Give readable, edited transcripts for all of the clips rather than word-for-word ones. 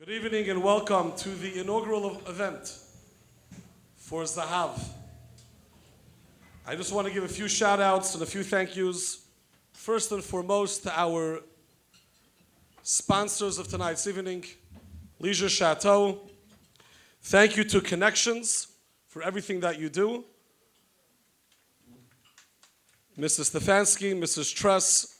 Good evening and welcome to the inaugural event for Zahav. I just want to give a few shout outs and a few thank yous. First and foremost to our sponsors of tonight's evening, Leisure Chateau. Thank you to Connections for everything that you do. Mrs. Stefanski, Mrs. Tress.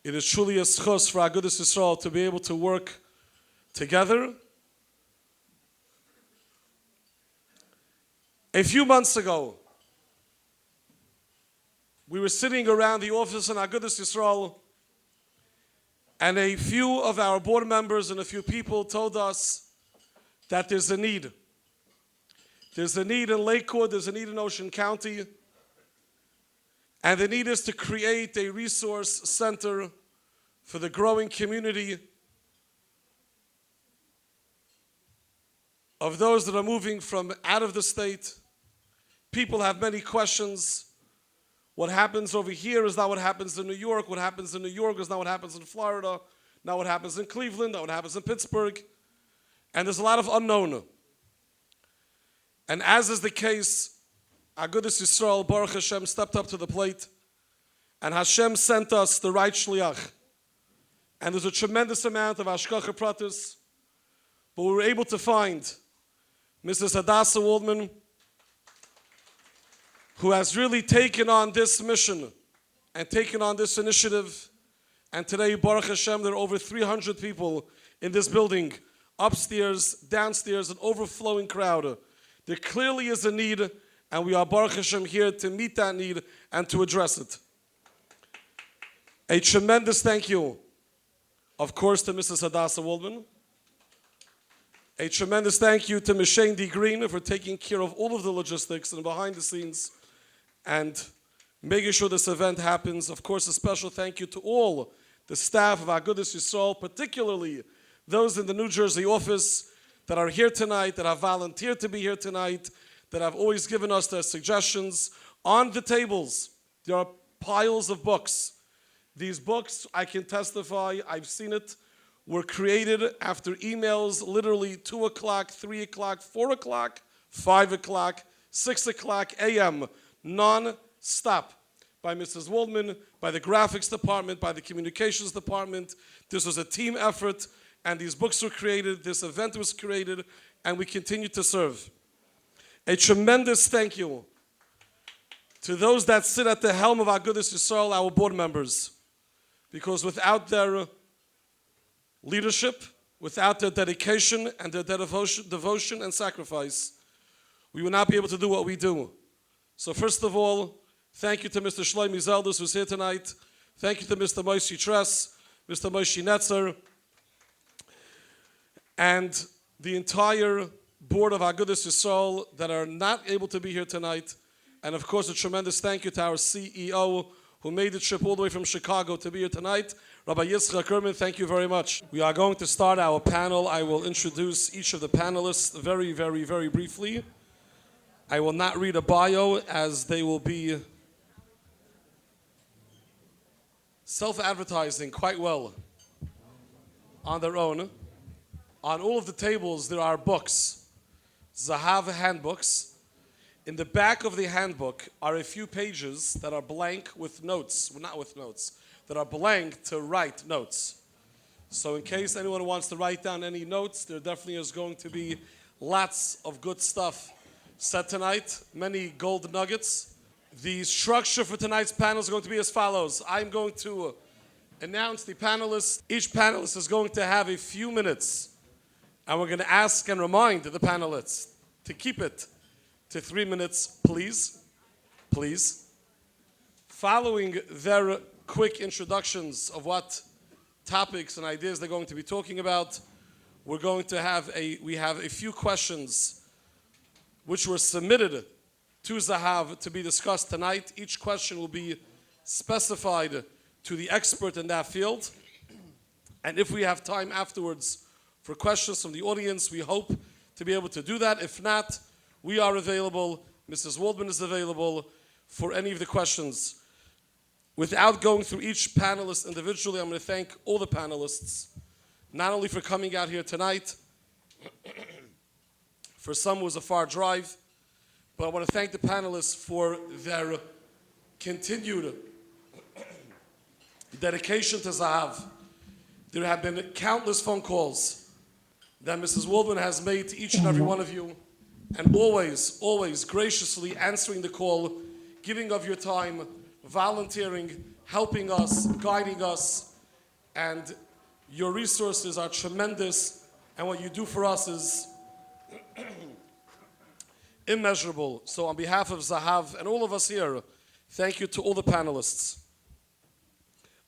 It is truly a schos for Agudas Yisrael to be able to work together. A few months ago, we were sitting around the office in Agudas Yisrael, and a few of our board members and a few people told us that there's a need. There's a need in Lakewood, there's a need in Ocean County, and the need is to create a resource center for the growing community of those that are moving from out of the state. People have many questions. What happens over here is not what happens in New York. What happens in New York is not what happens in Florida. Not what happens in Cleveland, not what happens in Pittsburgh. And there's a lot of unknown. And as is the case, Agudas Yisrael, Baruch Hashem, stepped up to the plate, and Hashem sent us the right shliach. And there's a tremendous amount of hashgacha pratis, but we were able to find Mrs. Hadassah Waldman, who has really taken on this mission and taken on this initiative. And today, Baruch Hashem, there are over 300 people in this building, upstairs, downstairs, an overflowing crowd. There clearly is a need, and we are, Baruch Hashem, here to meet that need and to address it. A tremendous thank you, of course, to Mrs. Hadassah Waldman. A tremendous thank you to Ms. Shane D. Green for taking care of all of the logistics and behind the scenes and making sure this event happens. Of course, a special thank you to all the staff of Agudas Yisrael, particularly those in the New Jersey office that are here tonight, that have volunteered to be here tonight, that have always given us their suggestions. On the tables, there are piles of books. These books, I can testify, I've seen it, were created after emails literally 2 o'clock, 3 o'clock, 4 o'clock, 5 o'clock, 6 o'clock a.m., non-stop, by Mrs. Waldman, by the graphics department, by the communications department. This was a team effort, and these books were created, this event was created, and we continue to serve. A tremendous thank you to those that sit at the helm of Agudas Yisrael, our board members, because without their leadership, without their dedication and their devotion and sacrifice, we will not be able to do what we do. So first of all, thank you to Mr. Shlomi Zeldus, who's here tonight. Thank you to Mr. Moshe Tress, Mr. Moshe Netzer, and the entire board of Agudas Yisrael that are not able to be here tonight. And of course, a tremendous thank you to our CEO, who made the trip all the way from Chicago to be here tonight. Rabbi Yitzchak Kerman, thank you very much. We are going to start our panel. I will introduce each of the panelists very, very, very briefly. I will not read a bio, as they will be self-advertising quite well on their own. On all of the tables, there are books, Zahav handbooks. In the back of the handbook are a few pages that are blank with notes, well, not with notes, that are blank to write notes. So in case anyone wants to write down any notes, there definitely is going to be lots of good stuff said tonight, many gold nuggets. The structure for tonight's panel is going to be as follows. I'm going to announce the panelists. Each panelist is going to have a few minutes, and we're going to ask and remind the panelists to keep it to 3 minutes, please. Please. Following their quick introductions of what topics and ideas they're going to be talking about, we have a few questions which were submitted to Zahav to be discussed tonight. Each question will be specified to the expert in that field. And if we have time afterwards for questions from the audience, we hope to be able to do that. If not, we are available. Mrs. Waldman is available for any of the questions. Without going through each panelist individually, I'm going to thank all the panelists, not only for coming out here tonight, for some it was a far drive, but I want to thank the panelists for their continued dedication to Zahav. There have been countless phone calls that Mrs. Waldman has made to each and every one of you, and always, always graciously answering the call, giving of your time, volunteering, helping us, guiding us, and your resources are tremendous, and what you do for us is immeasurable. So on behalf of Zahav and all of us here, thank you to all the panelists.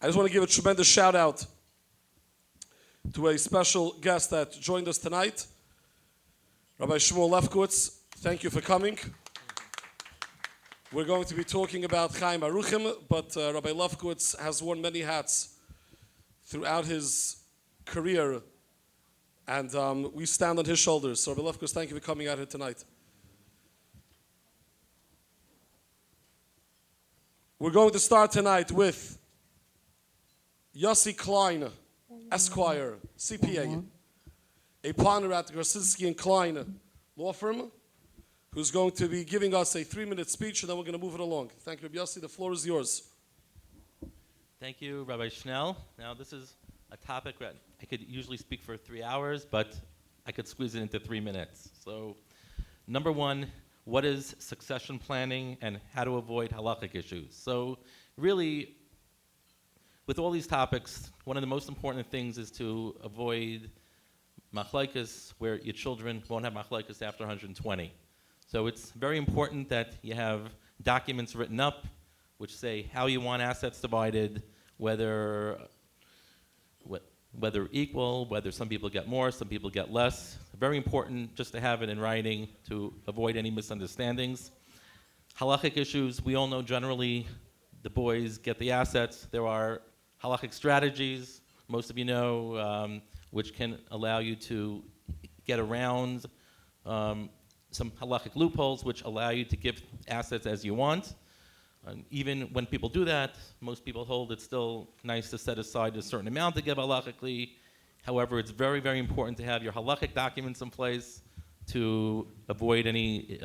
I just want to give a tremendous shout out to a special guest that joined us tonight, Rabbi Shmuel Lefkowitz. Thank you for coming. We're going to be talking about Chaim Aruchim, but Rabbi Lefkowitz has worn many hats throughout his career, and we stand on his shoulders. So Rabbi Lefkowitz, thank you for coming out here tonight. We're going to start tonight with Yossi Klein, Esquire, CPA, a partner at Grossinski & Klein law firm, who's going to be giving us a 3-minute speech, and then we're going to move it along. Thank you, Rabbi Yossi. The floor is yours. Thank you, Rabbi Schnell. Now, this is a topic that I could usually speak for 3 hours, but I could squeeze it into 3 minutes. So, number one, what is succession planning and how to avoid halakhic issues? So, really, with all these topics, one of the most important things is to avoid machlaikas where your children won't have machlaikas after 120. So it's very important that you have documents written up which say how you want assets divided, whether equal, whether some people get more, some people get less. Very important just to have it in writing to avoid any misunderstandings. Halachic issues, we all know generally the boys get the assets. There are halachic strategies, most of you know, which can allow you to get around some halachic loopholes which allow you to give assets as you want. Even when people do that, most people hold it's still nice to set aside a certain amount to give halachically. However, it's very, very important to have your halachic documents in place to avoid any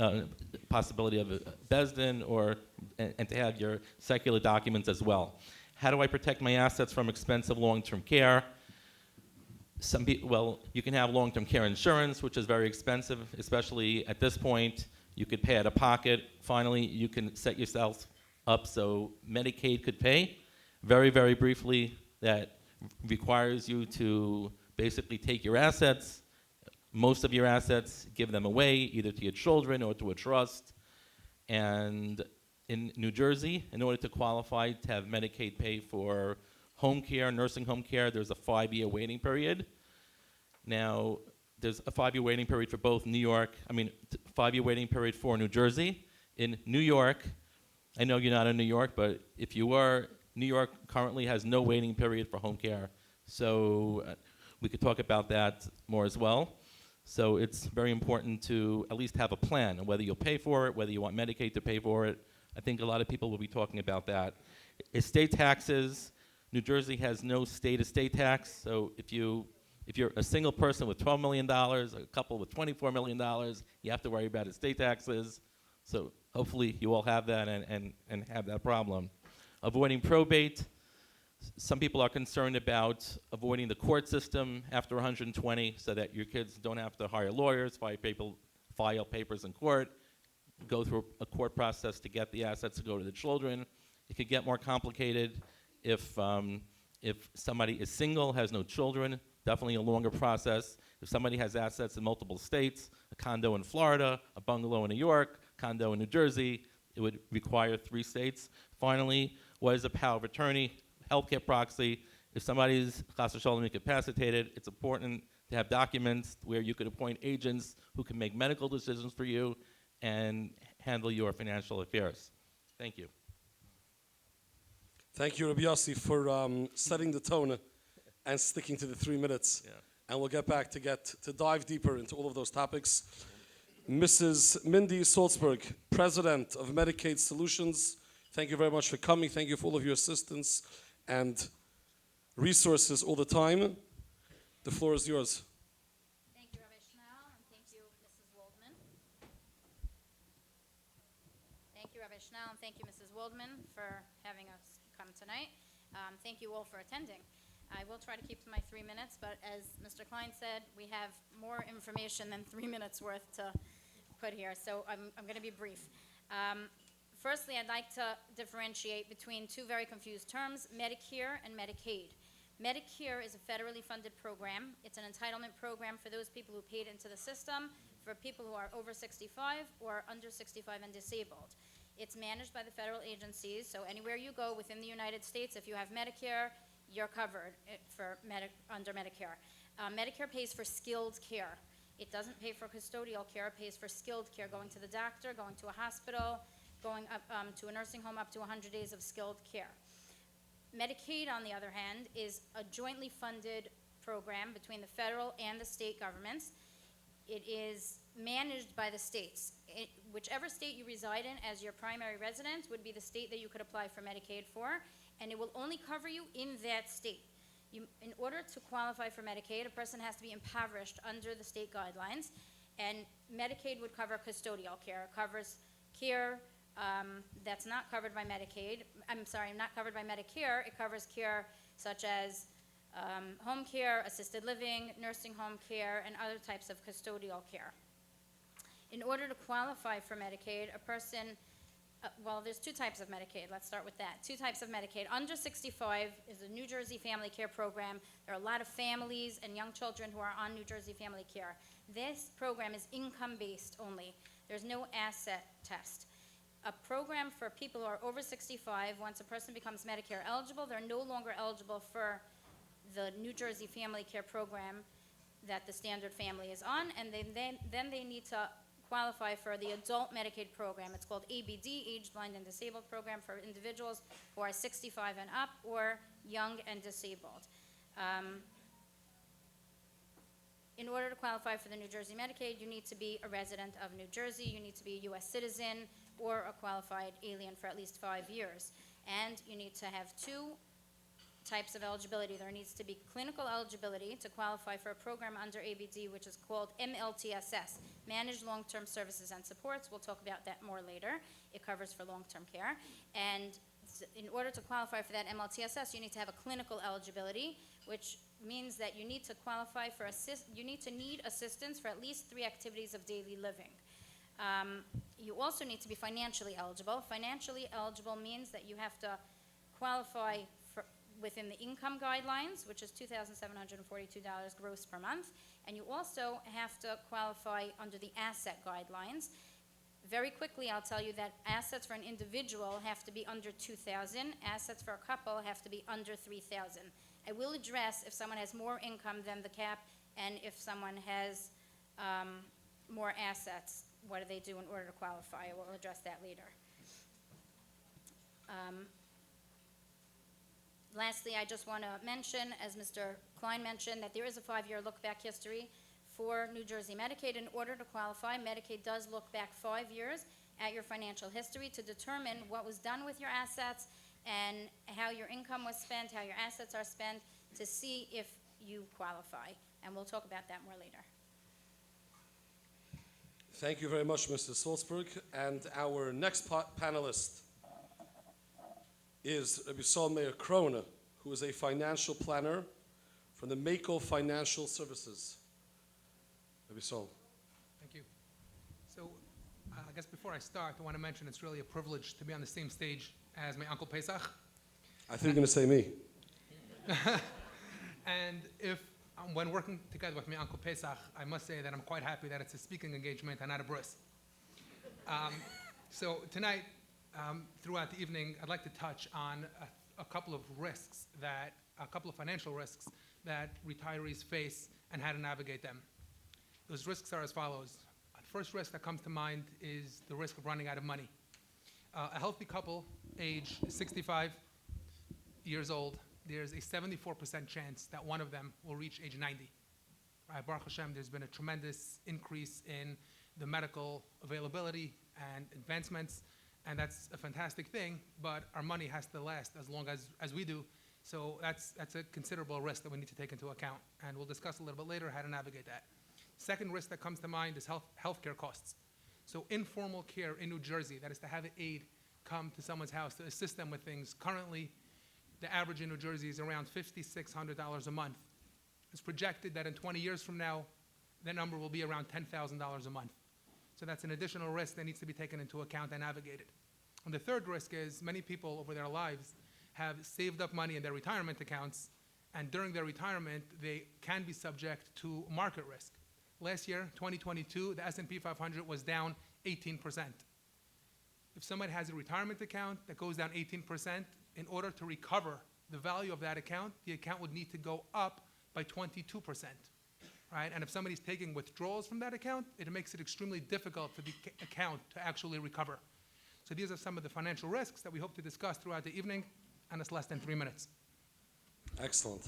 possibility of a bezdin and to have your secular documents as well. How do I protect my assets from expensive long-term care? You can have long-term care insurance, which is very expensive, especially at this point. You could pay out of pocket. Finally, you can set yourself up so Medicaid could pay. Very, very briefly, that requires you to basically take your assets, most of your assets, give them away, either to your children or to a trust. And in New Jersey, in order to qualify to have Medicaid pay for home care, nursing home care, there's a 5-year waiting period. Now, there's a 5-year waiting period for both 5-year waiting period for New Jersey. In New York, I know you're not in New York, but if you are, New York currently has no waiting period for home care. So we could talk about that more as well. So it's very important to at least have a plan on whether you'll pay for it, whether you want Medicaid to pay for it. I think a lot of people will be talking about that. Estate taxes, New Jersey has no state estate tax, so if you're a single person with $12 million, a couple with $24 million, you have to worry about estate taxes. So hopefully you all have that and have that problem. Avoiding probate. Some people are concerned about avoiding the court system after 120 so that your kids don't have to hire lawyers, file papers in court, go through a court process to get the assets to go to the children. It could get more complicated if somebody is single, has no children, definitely a longer process. If somebody has assets in multiple states, a condo in Florida, a bungalow in New York, condo in New Jersey, it would require 3 states. Finally, what is a power of attorney? Healthcare proxy. If somebody's chas v'sholom incapacitated, it's important to have documents where you could appoint agents who can make medical decisions for you and handle your financial affairs. Thank you. Thank you, Rabbi Yossi, for setting the tone and sticking to the 3 minutes. Yeah. And we'll get back to dive deeper into all of those topics. Mrs. Mindy Salzberg, President of Medicaid Solutions, Thank you very much for coming. Thank you for all of your assistance and resources all the time. The floor is yours. Thank you, Rabbi Schnell, and thank you, Mrs. Waldman. Thank you, Rabbi Schnell, and thank you, Mrs. Waldman, for having us come tonight. Thank you all for attending. I will try to keep to my 3 minutes, but as Mr. Klein said, we have more information than 3 minutes worth to put here, so I'm going to be brief. Firstly, I'd like to differentiate between two very confused terms, Medicare and Medicaid. Medicare is a federally funded program. It's an entitlement program for those people who paid into the system, for people who are over 65 or under 65 and disabled. It's managed by the federal agencies, so anywhere you go within the United States, if you have Medicare, you're covered under Medicare. Medicare pays for skilled care. It doesn't pay for custodial care. It pays for skilled care, going to the doctor, going to a hospital, going up to a nursing home, up to 100 days of skilled care. Medicaid, on the other hand, is a jointly funded program between the federal and the state governments. It is managed by the states. Whichever state you reside in as your primary residence would be the state that you could apply for Medicaid for, and it will only cover you in that state. In order to qualify for Medicaid, a person has to be impoverished under the state guidelines, and Medicaid would cover custodial care. It covers care that's not covered by Medicaid. I'm sorry, not covered by Medicare. It covers care such as home care, assisted living, nursing home care, and other types of custodial care. In order to qualify for Medicaid, a person, well, there's two types of Medicaid. Let's start with that. Two types of Medicaid. Under 65 is the New Jersey Family Care Program. There are a lot of families and young children who are on New Jersey Family Care. This program is income-based only. There's no asset test. A program for people who are over 65, once a person becomes Medicare eligible, they're no longer eligible for the New Jersey Family Care Program that the standard family is on, and then they need to qualify for the adult Medicaid program. It's called ABD, Age, Blind, and Disabled Program, for individuals who are 65 and up or young and disabled. In order to qualify for the New Jersey Medicaid, you need to be a resident of New Jersey, you need to be a U.S. citizen, or a qualified alien for at least 5 years. And you need to have two types of eligibility. There needs to be clinical eligibility to qualify for a program under ABD, which is called MLTSS, Managed Long-Term Services and Supports. We'll talk about that more later. It covers for long-term care. And in order to qualify for that MLTSS, you need to have a clinical eligibility, which means that you need to qualify for need assistance for at least 3 activities of daily living. You also need to be financially eligible. Financially eligible means that you have to qualify within the income guidelines, which is $2,742 gross per month, and you also have to qualify under the asset guidelines. Very quickly, I'll tell you that assets for an individual have to be under $2,000. Assets for a couple have to be under $3,000. I will address if someone has more income than the cap and if someone has more assets, what do they do in order to qualify? I will address that later. Lastly, I just want to mention, as Mr. Klein mentioned, that there is a 5-year look-back history for New Jersey Medicaid. In order to qualify, Medicaid does look back 5 years at your financial history to determine what was done with your assets and how your income was spent, how your assets are spent, to see if you qualify. And we'll talk about that more later. Thank you very much, Mr. Salzberg. And our next panelist is Rabbi Saul Meir Krona, who is a financial planner from the Mako Financial Services. Rabbi Saul. Thank you. So I guess before I start, I want to mention it's really a privilege to be on the same stage as my Uncle Pesach. I think you're going to say me. And when working together with my Uncle Pesach, I must say that I'm quite happy that it's a speaking engagement and not a bris. So tonight, throughout the evening, I'd like to touch on a couple of financial risks that retirees face and how to navigate them. Those risks are as follows. The first risk that comes to mind is the risk of running out of money. A healthy couple, age 65 years old, there's a 74% chance that one of them will reach age 90. Baruch Hashem, there's been a tremendous increase in the medical availability and advancements, And that's a fantastic thing, but our money has to last as long as we do. So that's a considerable risk that we need to take into account. And we'll discuss a little bit later how to navigate that. Second risk that comes to mind is healthcare costs. So informal care in New Jersey, that is to have an aide come to someone's house to assist them with things. Currently, the average in New Jersey is around $5,600 a month. It's projected that in 20 years from now, that number will be around $10,000 a month. So that's an additional risk that needs to be taken into account and navigated. And the third risk is many people over their lives have saved up money in their retirement accounts, and during their retirement, they can be subject to market risk. Last year, 2022, the S&P 500 was down 18%. If somebody has a retirement account that goes down 18%, in order to recover the value of that account, the account would need to go up by 22%, right? And if somebody's taking withdrawals from that account, it makes it extremely difficult for the account to actually recover. So these are some of the financial risks that we hope to discuss throughout the evening, and it's less than 3 minutes. Excellent.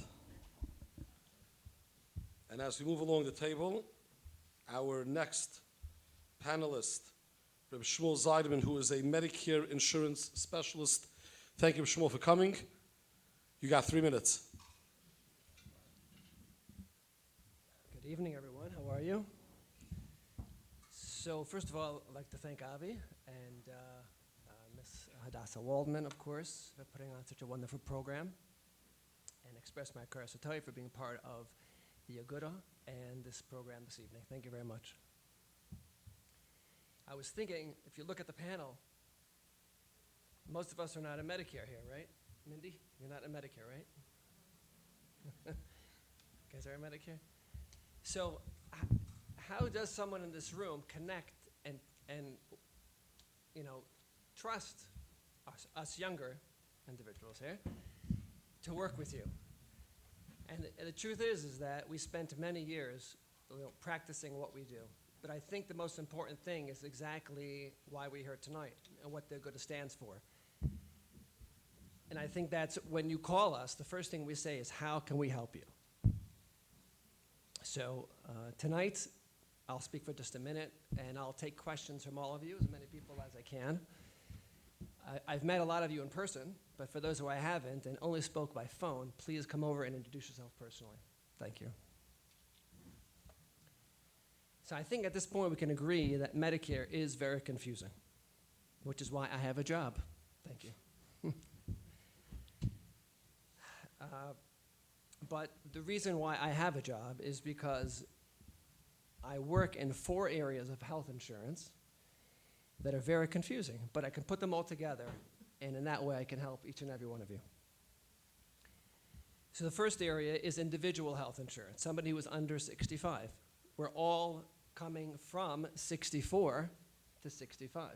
And as we move along the table, our next panelist, Reb Shmuel Zeidman, who is a Medicare insurance specialist. Thank you, Shmuel, for coming. You got 3 minutes. Good evening, everyone. How are you? So first of all, I'd like to thank Avi and Ms. Hadassah Waldman, of course, for putting on such a wonderful program, and express my gratitude for being part of the Inaugural and this program this evening. Thank you very much. I was thinking, if you look at the panel, most of us are not in Medicare here, right? Mindy, you're not in Medicare, right? You guys are in Medicare? So how does someone in this room connect and trust us younger individuals here to work with you? And the truth is that we spent many years practicing what we do. But I think the most important thing is exactly why we're here tonight and what the Inaugural stands for. And I think that's when you call us, the first thing we say is, how can we help you? So tonight, I'll speak for just a minute, and I'll take questions from all of you, as many people as I can. I've met a lot of you in person, but for those who I haven't and only spoke by phone, please come over and introduce yourself personally. Thank you. So I think at this point we can agree that Medicare is very confusing, which is why I have a job. Thank you. But the reason why I have a job is because I work in 4 areas of health insurance that are very confusing, but I can put them all together, and in that way I can help each and every one of you. So the first area is individual health insurance, somebody who is under 65. We're all coming from 64 to 65.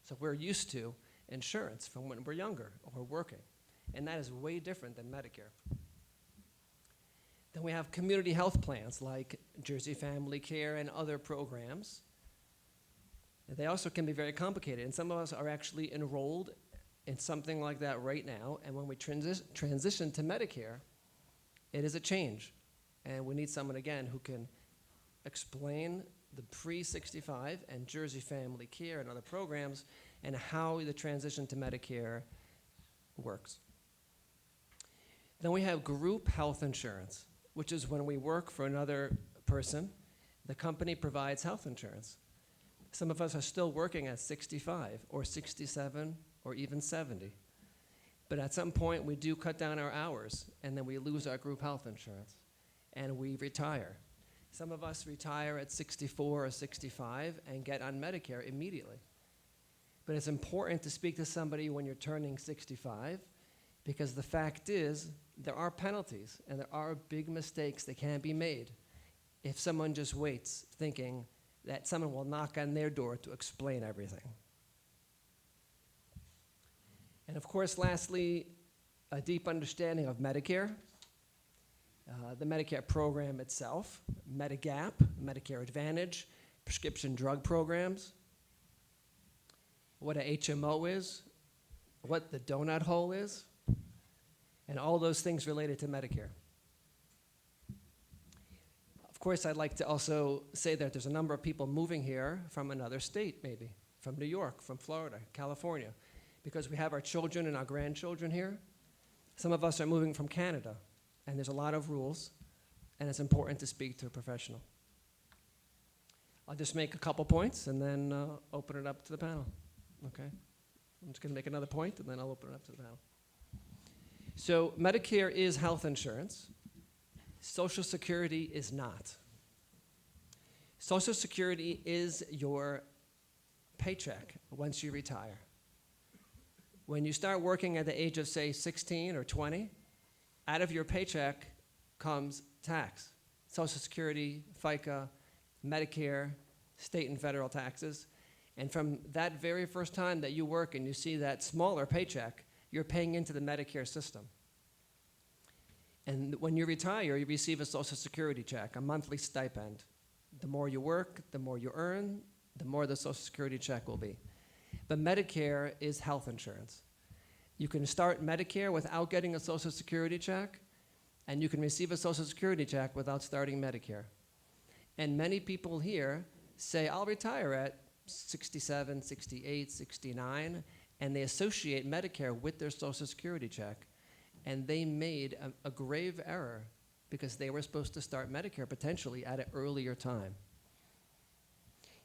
So we're used to insurance from when we're younger or we're working, and that is way different than Medicare. Then we have community health plans like Jersey Family Care and other programs. They also can be very complicated, and some of us are actually enrolled in something like that right now, and when we transition to Medicare, it is a change, and we need someone, again, who can explain the pre-65 and Jersey Family Care and other programs and how the transition to Medicare works. Then we have group health insurance, which is when we work for another person, the company provides health insurance. Some of us are still working at 65 or 67 or even 70. But at some point, we do cut down our hours, and then we lose our group health insurance, and we retire. Some of us retire at 64 or 65 and get on Medicare immediately. But it's important to speak to somebody when you're turning 65, because the fact is there are penalties and there are big mistakes that can be made if someone just waits thinking that someone will knock on their door to explain everything. And of course, lastly, a deep understanding of Medicare, the Medicare program itself, Medigap, Medicare Advantage, prescription drug programs, what a HMO is, what the donut hole is, and all those things related to Medicare. Of course, I'd like to also say that there's a number of people moving here from another state, maybe. from New York, from Florida, California, because we have our children and our grandchildren here. Some of us are moving from Canada, and there's a lot of rules, and it's important to speak to a professional. I'll just make a couple points and then open it up to the panel, okay? I'm just gonna make another point and then I'll open it up to the panel. So Medicare is health insurance. Social Security is not. Social Security is your paycheck once you retire. When you start working at the age of, say, 16 or 20, out of your paycheck comes tax. Social Security, FICA, Medicare, state and federal taxes. And from that very first time that you work and you see that smaller paycheck, you're paying into the Medicare system. And when you retire, you receive a Social Security check, a monthly stipend. The more you work, the more you earn, the more the Social Security check will be. But Medicare is health insurance. You can start Medicare without getting a Social Security check, and you can receive a Social Security check without starting Medicare. And many people here say, I'll retire at 67, 68, 69, and they associate Medicare with their Social Security check. And they made a grave error because they were supposed to start Medicare potentially at an earlier time.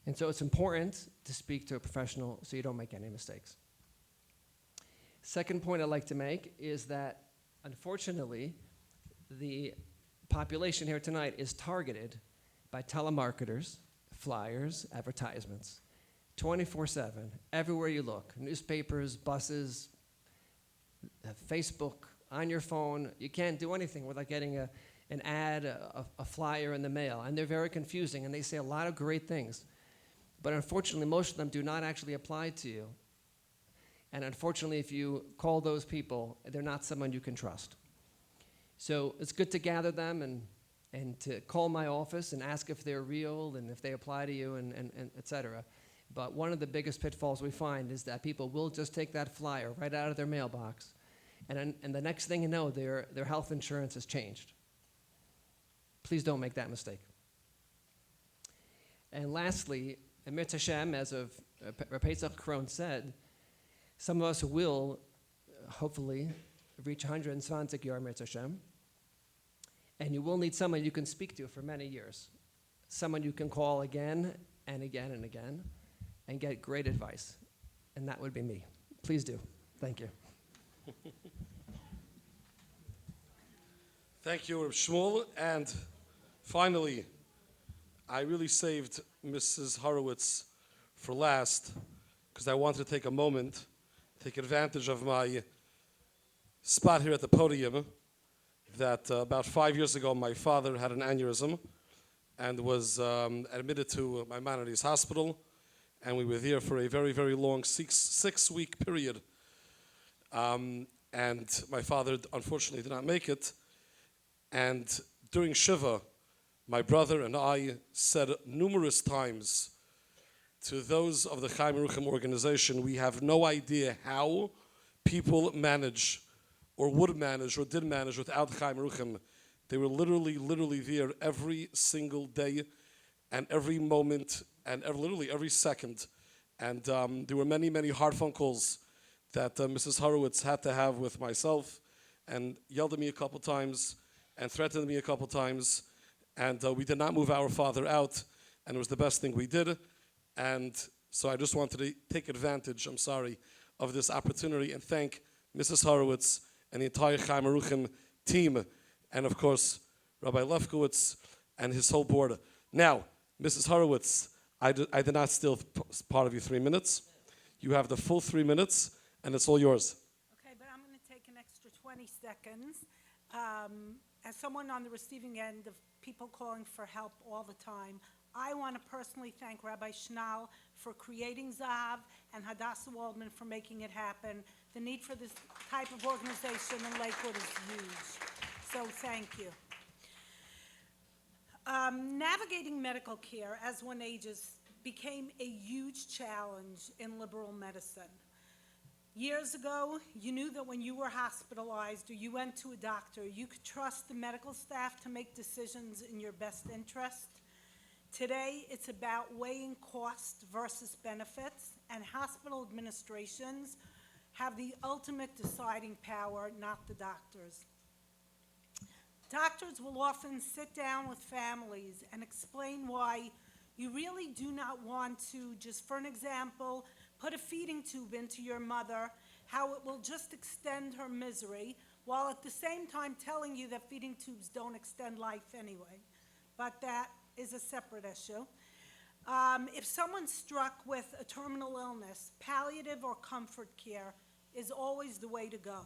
And so it's important to speak to a professional so you don't make any mistakes. Second point I'd like to make is that, unfortunately, the population here tonight is targeted by telemarketers, flyers, advertisements, 24/7, everywhere you look, newspapers, buses, Facebook, on your phone. You can't do anything without getting an ad, a flyer in the mail, and they're very confusing, and they say a lot of great things. But unfortunately, most of them do not actually apply to you. And unfortunately, if you call those people, they're not someone you can trust. So it's good to gather them and to call my office and ask if they're real and if they apply to you and et cetera. But one of the biggest pitfalls we find is that people will just take that flyer right out of their mailbox, and the next thing you know, their health insurance has changed. Please don't make that mistake. And lastly, Emir Tashem, as of Pesach Kron said, some of us will hopefully reach 120 Yor Emir Tashem, and you will need someone you can speak to for many years, someone you can call again and again and again and get great advice, and that would be me. Please do. Thank you. Thank you, Reb Shmuel. And finally, I really saved Mrs. Horowitz for last because I wanted to take a moment, take advantage of my spot here at the podium that about 5 years ago my father had an aneurysm and was admitted to my Maimonides Hospital, and we were there for a very, very long six-week period. And my father unfortunately did not make it. And during Shiva, my brother and I said numerous times to those of the Chaim Aruchim organization, we have no idea how people manage or would manage or did manage without Chaim Aruchim. They were literally there every single day and every moment and literally every second. And there were many, many hard phone calls that Mrs. Horowitz had to have with myself and yelled at me a couple times and threatened me a couple times. And we did not move our father out, and it was the best thing we did. And so I just wanted to take advantage, of this opportunity and thank Mrs. Horowitz and the entire Chaim Aruchim team, and of course, Rabbi Lefkowitz and his whole board. Now, Mrs. Horowitz, I did not steal part of your 3 minutes. You have the full 3 minutes, and it's all yours. Okay, but I'm going to take an extra 20 seconds. As someone on the receiving end of people calling for help all the time, I want to personally thank Rabbi Schnall for creating Zahav and Hadassah Waldman for making it happen. The need for this type of organization in Lakewood is huge. So thank you. Navigating medical care as one ages became a huge challenge in liberal medicine. Years ago, you knew that when you were hospitalized or you went to a doctor, you could trust the medical staff to make decisions in your best interest. Today, it's about weighing cost versus benefits, and hospital administrations have the ultimate deciding power, not the doctors. Doctors will often sit down with families and explain why you really do not want to, just for an example, put a feeding tube into your mother, how it will just extend her misery, while at the same time telling you that feeding tubes don't extend life anyway. But that is a separate issue. If someone's struck with a terminal illness, palliative or comfort care is always the way to go.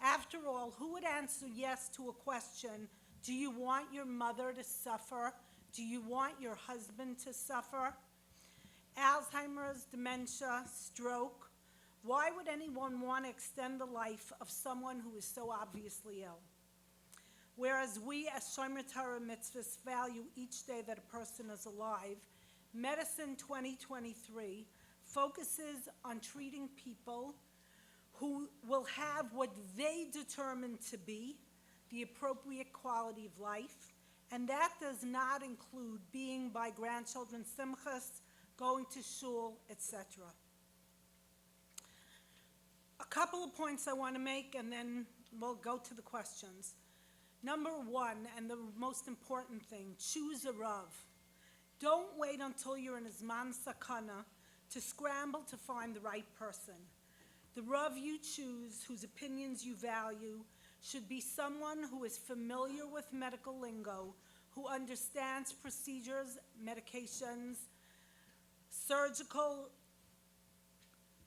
After all, who would answer yes to a question, do you want your mother to suffer? Do you want your husband to suffer? Alzheimer's, dementia, stroke. Why would anyone want to extend the life of someone who is so obviously ill? Whereas we as Shomer Torah mitzvahs value each day that a person is alive, Medicine 2023 focuses on treating people who will have what they determine to be the appropriate quality of life, and that does not include being by grandchildren's simchas, going to shul, etc. A couple of points I want to make, and then we'll go to the questions. Number one, and the most important thing, choose a Rav. Don't wait until you're in a Zman Sakana to scramble to find the right person. The Rav you choose, whose opinions you value, should be someone who is familiar with medical lingo, who understands procedures, medications, surgical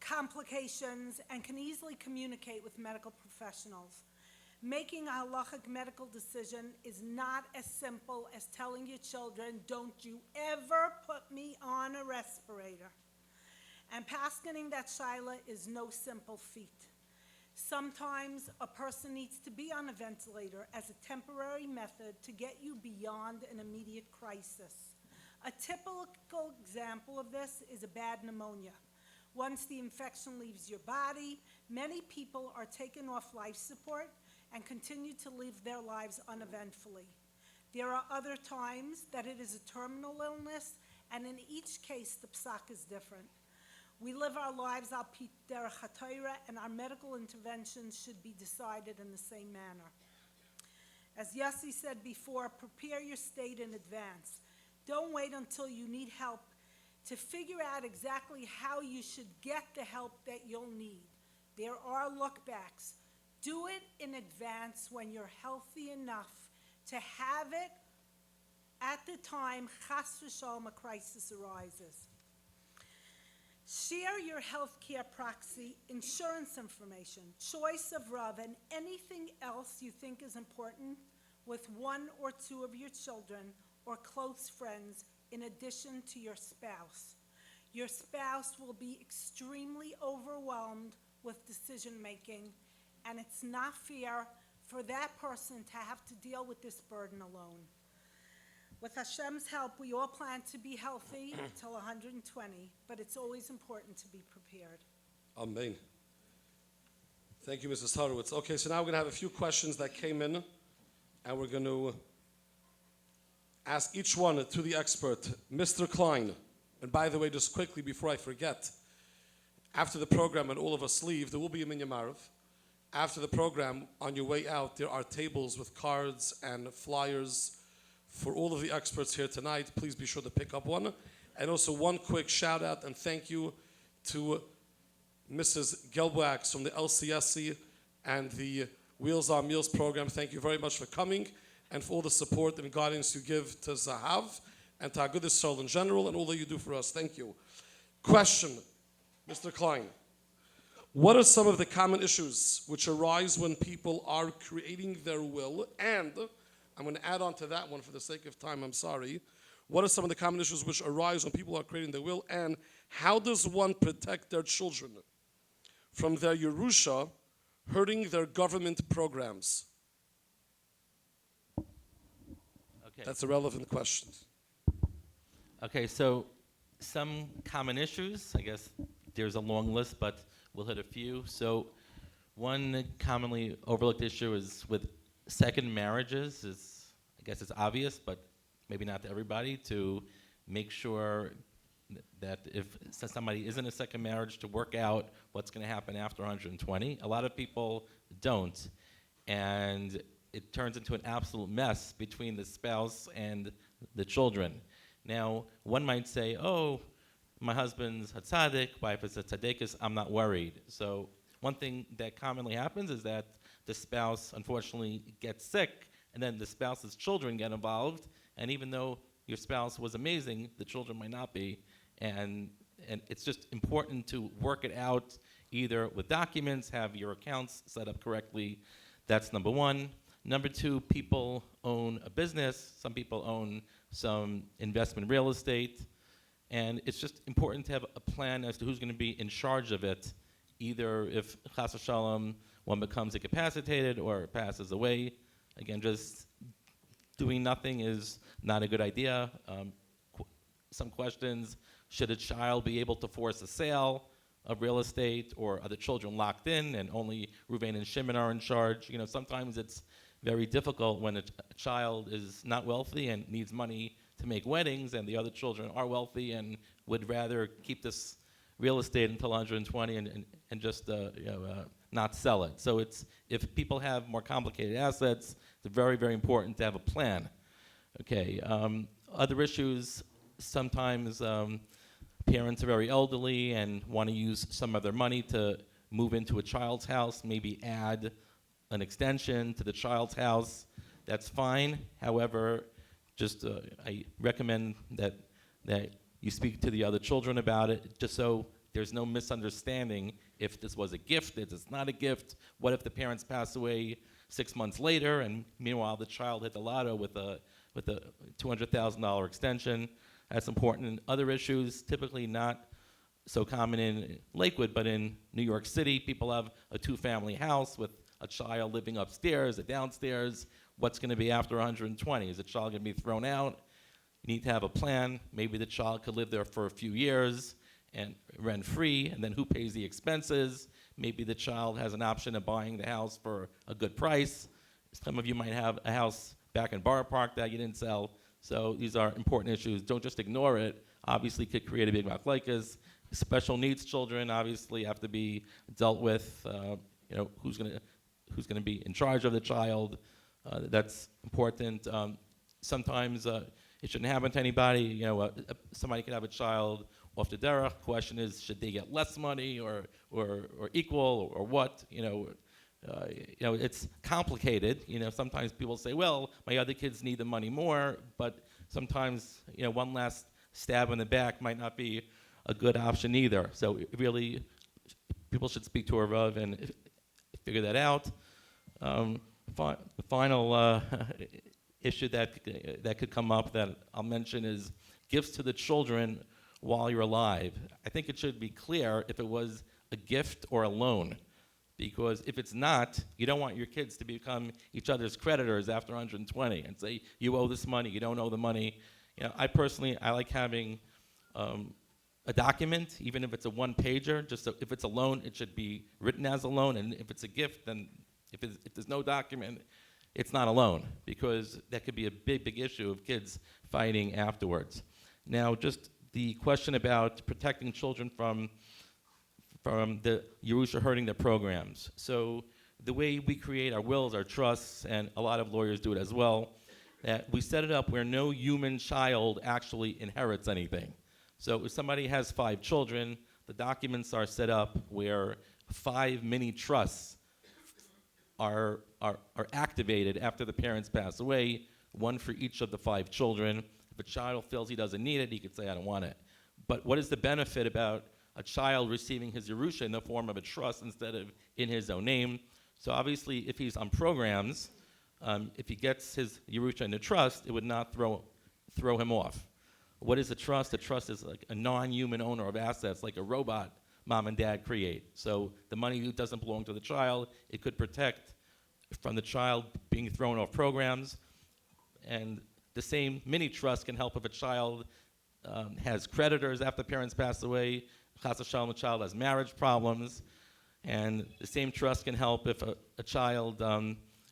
complications, and can easily communicate with medical professionals. Making a halachic medical decision is not as simple as telling your children, don't you ever put me on a respirator. And paskening that shaila is no simple feat. Sometimes a person needs to be on a ventilator as a temporary method to get you beyond an immediate crisis. A typical example of this is a bad pneumonia. Once the infection leaves your body, many people are taken off life support and continue to live their lives uneventfully. There are other times that it is a terminal illness, and in each case, the psak is different. We live our lives al pi derech haTorah, and our medical interventions should be decided in the same manner. As Yossi said before, prepare your state in advance. Don't wait until you need help to figure out exactly how you should get the help that you'll need. There are lookbacks. Do it in advance when you're healthy enough to have it at the time chas v'shalom a crisis arises. Share your healthcare proxy, insurance information, choice of Rav, and anything else you think is important with one or two of your children or close friends in addition to your spouse. Your spouse will be extremely overwhelmed with decision-making, and it's not fair for that person to have to deal with this burden alone. With Hashem's help, we all plan to be healthy until 120, but it's always important to be prepared. Amen. Thank you, Mrs. Horowitz. Okay, so now we're going to have a few questions that came in, and we're going to ask each one to the expert. Mr. Klein, and by the way, just quickly before I forget, after the program and all of us leave, there will be a Minyan Marav. After the program, on your way out, there are tables with cards and flyers for all of the experts here tonight. Please be sure to pick up one. And also one quick shout out and thank you to Mrs. Gelbwax from the LCSC and the Wheels on Meals program. Thank you very much for coming and for all the support and guidance you give to Zahav and to Agudas Soul in general and all that you do for us. Thank you. Question, Mr. Klein. What are some of the common issues which arise when people are creating their will? And I'm going to add on to that one for the sake of time, I'm sorry. What are some of the common issues which arise when people are creating their will? And how does one protect their children from their Yerusha hurting their government programs? Okay. That's a relevant question. Okay, so some common issues, I guess there's a long list, but we'll hit a few. So one commonly overlooked issue is with second marriages. I guess it's obvious, but maybe not to everybody, to make sure that if somebody is in a second marriage, to work out what's going to happen after 120. A lot of people don't, and it turns into an absolute mess between the spouse and the children. Now, one might say, oh, my husband's a tzaddik, wife is a tzaddikis, I'm not worried. So one thing that commonly happens is that the spouse, unfortunately, gets sick, and then the spouse's children get involved, and even though your spouse was amazing, the children might not be. And it's just important to work it out either with documents, have your accounts set up correctly. That's number one. Number two, people own a business. Some people own some investment real estate. And it's just important to have a plan as to who's going to be in charge of it, either if chas v'shalom one becomes incapacitated or passes away. Again, just doing nothing is not a good idea. Some questions: should a child be able to force a sale of real estate, or are the children locked in and only Reuven and Shimon are in charge? You know, sometimes it's very difficult when a child is not wealthy and needs money to make weddings, and the other children are wealthy and would rather keep this real estate until 120 and just not sell it. So if people have more complicated assets, it's very, very important to have a plan. Okay, other issues, sometimes parents are very elderly and want to use some of their money to move into a child's house, maybe add an extension to the child's house. That's fine. However, just I recommend that you speak to the other children about it, just so there's no misunderstanding if this was a gift, if it's not a gift. What if the parents pass away 6 months later, and meanwhile the child hit the lotto with a $200,000 extension? That's important. And other issues, typically not so common in Lakewood, but in New York City, people have a two-family house with a child living upstairs, a downstairs. What's going to be after 120? Is the child going to be thrown out? You need to have a plan. Maybe the child could live there for a few years and rent-free, and then who pays the expenses? Maybe the child has an option of buying the house for a good price. Some of you might have a house back in Borough Park that you didn't sell. So these are important issues. Don't just ignore it. Obviously, it could create a big machlokes. Special needs children obviously have to be dealt with. Who's going to be in charge of the child? That's important. Sometimes it shouldn't happen to anybody. Somebody could have a child off the derech. Question is, should they get less money or equal or what? It's complicated. Sometimes people say, well, my other kids need the money more, but sometimes, one last stab in the back might not be a good option either. So really, people should speak to a Rav and figure that out. The final issue that could come up that I'll mention is gifts to the children while you're alive. I think it should be clear if it was a gift or a loan. Because if it's not, you don't want your kids to become each other's creditors after 120 and say, you owe this money, you don't owe the money. I personally like having a document, even if it's a one-pager. Just so if it's a loan, it should be written as a loan, and if it's a gift, then if there's no document, it's not a loan, because that could be a big, big issue of kids fighting afterwards. Now, just the question about protecting children from the Yerusha hurting their programs. So the way we create our wills, our trusts, and a lot of lawyers do it as well, that we set it up where no human child actually inherits anything. So if somebody has 5 children, the documents are set up where 5 mini trusts are activated after the parents pass away, one for each of the 5 children. If a child feels he doesn't need it, he could say, I don't want it. But what is the benefit about a child receiving his Yerusha in the form of a trust instead of in his own name? So obviously, if he's on programs, if he gets his Yerusha in a trust, it would not throw him off. What is a trust? A trust is like a non-human owner of assets, like a robot mom and dad create. So the money doesn't belong to the child. It could protect from the child being thrown off programs. And the same mini trust can help if a child has creditors after parents pass away. Chas v'shalom, a child has marriage problems. And the same trust can help if a child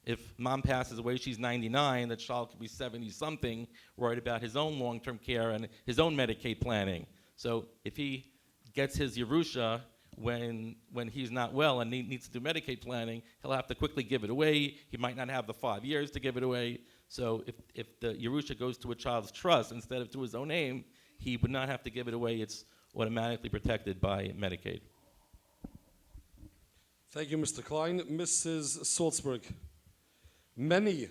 if mom passes away, she's 99, the child could be 70-something, worried about his own long-term care and his own Medicaid planning. So if he gets his Yerusha when he's not well and needs to do Medicaid planning, he'll have to quickly give it away. He might not have the 5 years to give it away. So if the Yerusha goes to a child's trust instead of to his own name, he would not have to give it away. It's automatically protected by Medicaid. Thank you, Mr. Klein. Mrs. Salzberg, many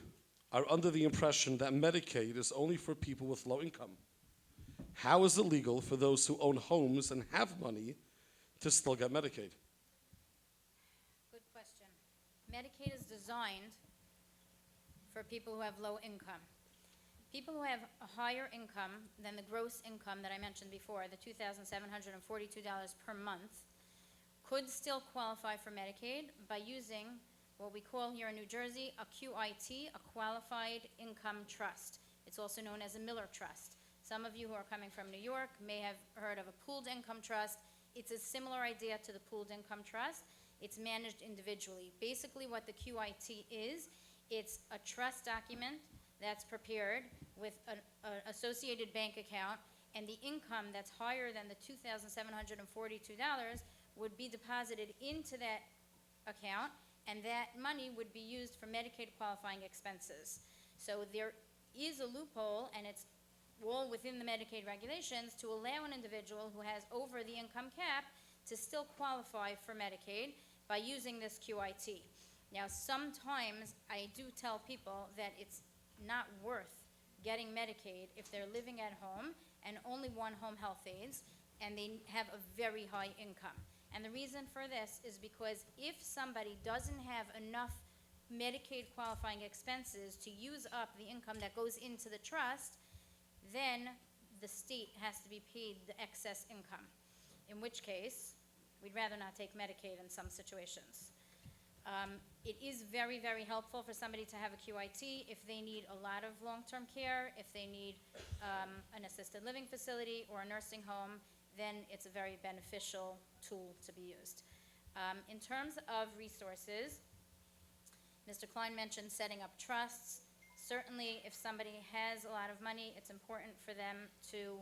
are under the impression that Medicaid is only for people with low income. How is it legal for those who own homes and have money to still get Medicaid? Good question. Medicaid is designed for people who have low income. People who have a higher income than the gross income that I mentioned before, the $2,742 per month, could still qualify for Medicaid by using what we call here in New Jersey a QIT, a Qualified Income Trust. It's also known as a Miller Trust. Some of you who are coming from New York may have heard of a pooled income trust. It's a similar idea to the pooled income trust. It's managed individually. Basically what the QIT is, it's a trust document that's prepared with an associated bank account, and the income that's higher than the $2,742 would be deposited into that account, and that money would be used for Medicaid qualifying expenses. So there is a loophole, and it's all within the Medicaid regulations, to allow an individual who has over the income cap to still qualify for Medicaid by using this QIT. Now, sometimes I do tell people that it's not worth getting Medicaid if they're living at home and only one home health aides and they have a very high income. And the reason for this is because if somebody doesn't have enough Medicaid qualifying expenses to use up the income that goes into the trust, then the state has to be paid the excess income, in which case we'd rather not take Medicaid in some situations. It is very, very helpful for somebody to have a QIT if they need a lot of long-term care, if they need an assisted living facility or a nursing home, then it's a very beneficial tool to be used. In terms of resources, Mr. Klein mentioned setting up trusts. Certainly, if somebody has a lot of money, it's important for them to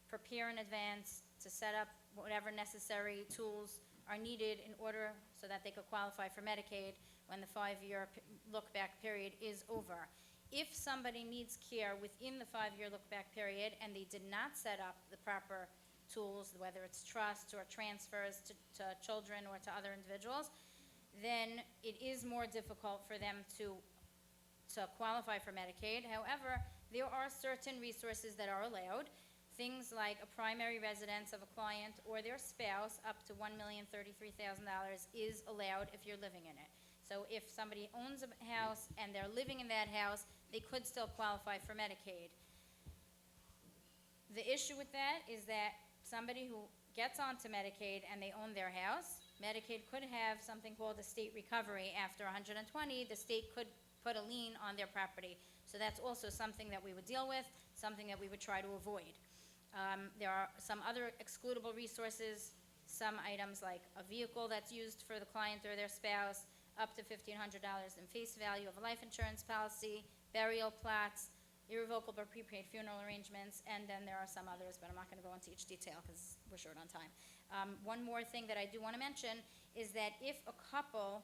prepare in advance, to set up whatever necessary tools are needed in order so that they could qualify for Medicaid when the 5-year look-back period is over. If somebody needs care within the 5-year look-back period and they did not set up the proper tools, whether it's trusts or transfers to children or to other individuals, then it is more difficult for them to qualify for Medicaid. However, there are certain resources that are allowed. Things like a primary residence of a client or their spouse up to $1,033,000 is allowed if you're living in it. So if somebody owns a house and they're living in that house, they could still qualify for Medicaid. The issue with that is that somebody who gets onto Medicaid and they own their house, Medicaid could have something called a state recovery. After 120, the state could put a lien on their property. So that's also something that we would deal with, something that we would try to avoid. There are some other excludable resources, some items like a vehicle that's used for the client or their spouse, up to $1,500 in face value of a life insurance policy, burial plots, irrevocable prepaid funeral arrangements, and then there are some others, but I'm not going to go into each detail because we're short on time. One more thing that I do want to mention is that if a couple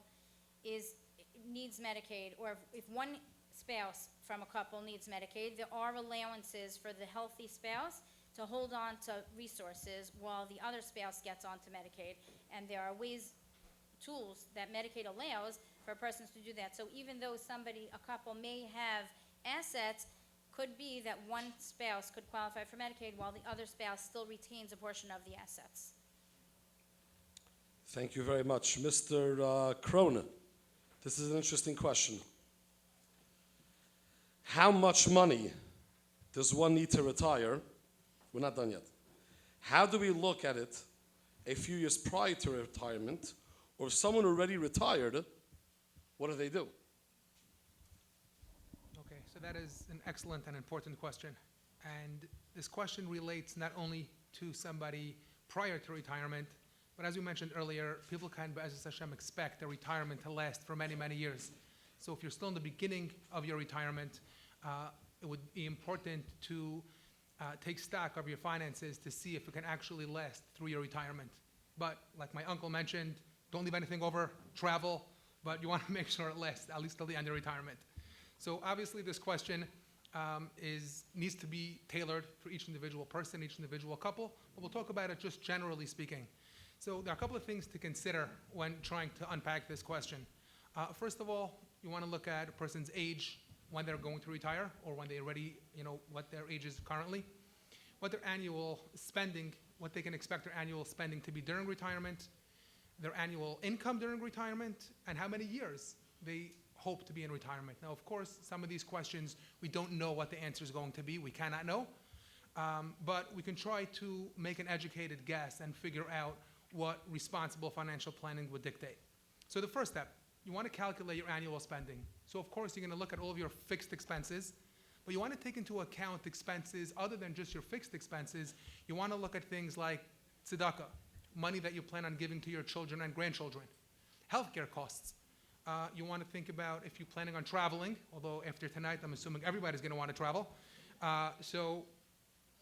needs Medicaid, or if one spouse from a couple needs Medicaid, there are allowances for the healthy spouse to hold on to resources while the other spouse gets onto Medicaid. And there are tools that Medicaid allows for persons to do that. So even though a couple may have assets, could be that one spouse could qualify for Medicaid while the other spouse still retains a portion of the assets. Thank you very much. Mr. Krona, this is an interesting question. How much money does one need to retire? We're not done yet. How do we look at it a few years prior to retirement, or if someone already retired, what do they do? Okay, so that is an excellent and important question. And this question relates not only to somebody prior to retirement, but as we mentioned earlier, people can, B'ezras Hashem, expect their retirement to last for many, many years. So if you're still in the beginning of your retirement, it would be important to take stock of your finances to see if it can actually last through your retirement. But like my uncle mentioned, don't leave anything over, travel, but you want to make sure it lasts at least till the end of retirement. So obviously this question needs to be tailored for each individual person, each individual couple, but we'll talk about it just generally speaking. So there are a couple of things to consider when trying to unpack this question. First of all, you want to look at a person's age when they're going to retire, or when they already, what their age is currently, what their annual spending, what they can expect their annual spending to be during retirement, their annual income during retirement, and how many years they hope to be in retirement. Now, of course, some of these questions, we don't know what the answer is going to be. We cannot know. But we can try to make an educated guess and figure out what responsible financial planning would dictate. So the first step, you want to calculate your annual spending. So of course, you're going to look at all of your fixed expenses, but you want to take into account expenses other than just your fixed expenses. You want to look at things like tzedakah, money that you plan on giving to your children and grandchildren, healthcare costs. You want to think about if you're planning on traveling, although after tonight, I'm assuming everybody's going to want to travel. So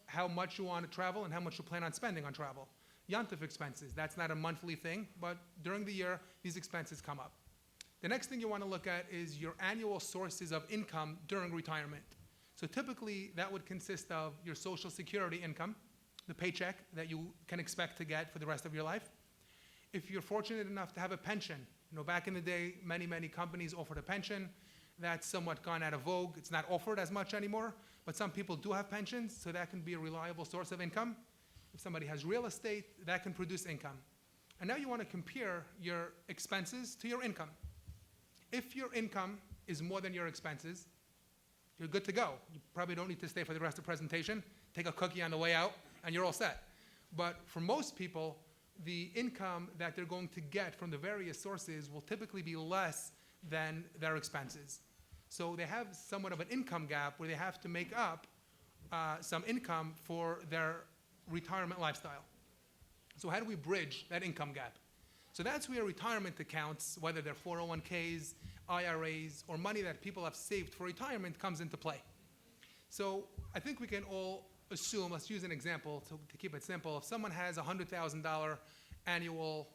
how much you want to travel and how much you plan on spending on travel. Yontif expenses, that's not a monthly thing, but during the year, these expenses come up. The next thing you want to look at is your annual sources of income during retirement. So typically, that would consist of your Social Security income, the paycheck that you can expect to get for the rest of your life. If you're fortunate enough to have a pension, back in the day, many companies offered a pension. That's somewhat gone out of vogue. It's not offered as much anymore, but some people do have pensions, so that can be a reliable source of income. If somebody has real estate, that can produce income. And now you want to compare your expenses to your income. If your income is more than your expenses, you're good to go. You probably don't need to stay for the rest of the presentation. Take a cookie on the way out, and you're all set. But for most people, the income that they're going to get from the various sources will typically be less than their expenses. So they have somewhat of an income gap where they have to make up some income for their retirement lifestyle. So how do we bridge that income gap? So that's where retirement accounts, whether they're 401ks, IRAs, or money that people have saved for retirement, comes into play. So I think we can all assume, let's use an example to keep it simple. If someone has $100,000 annual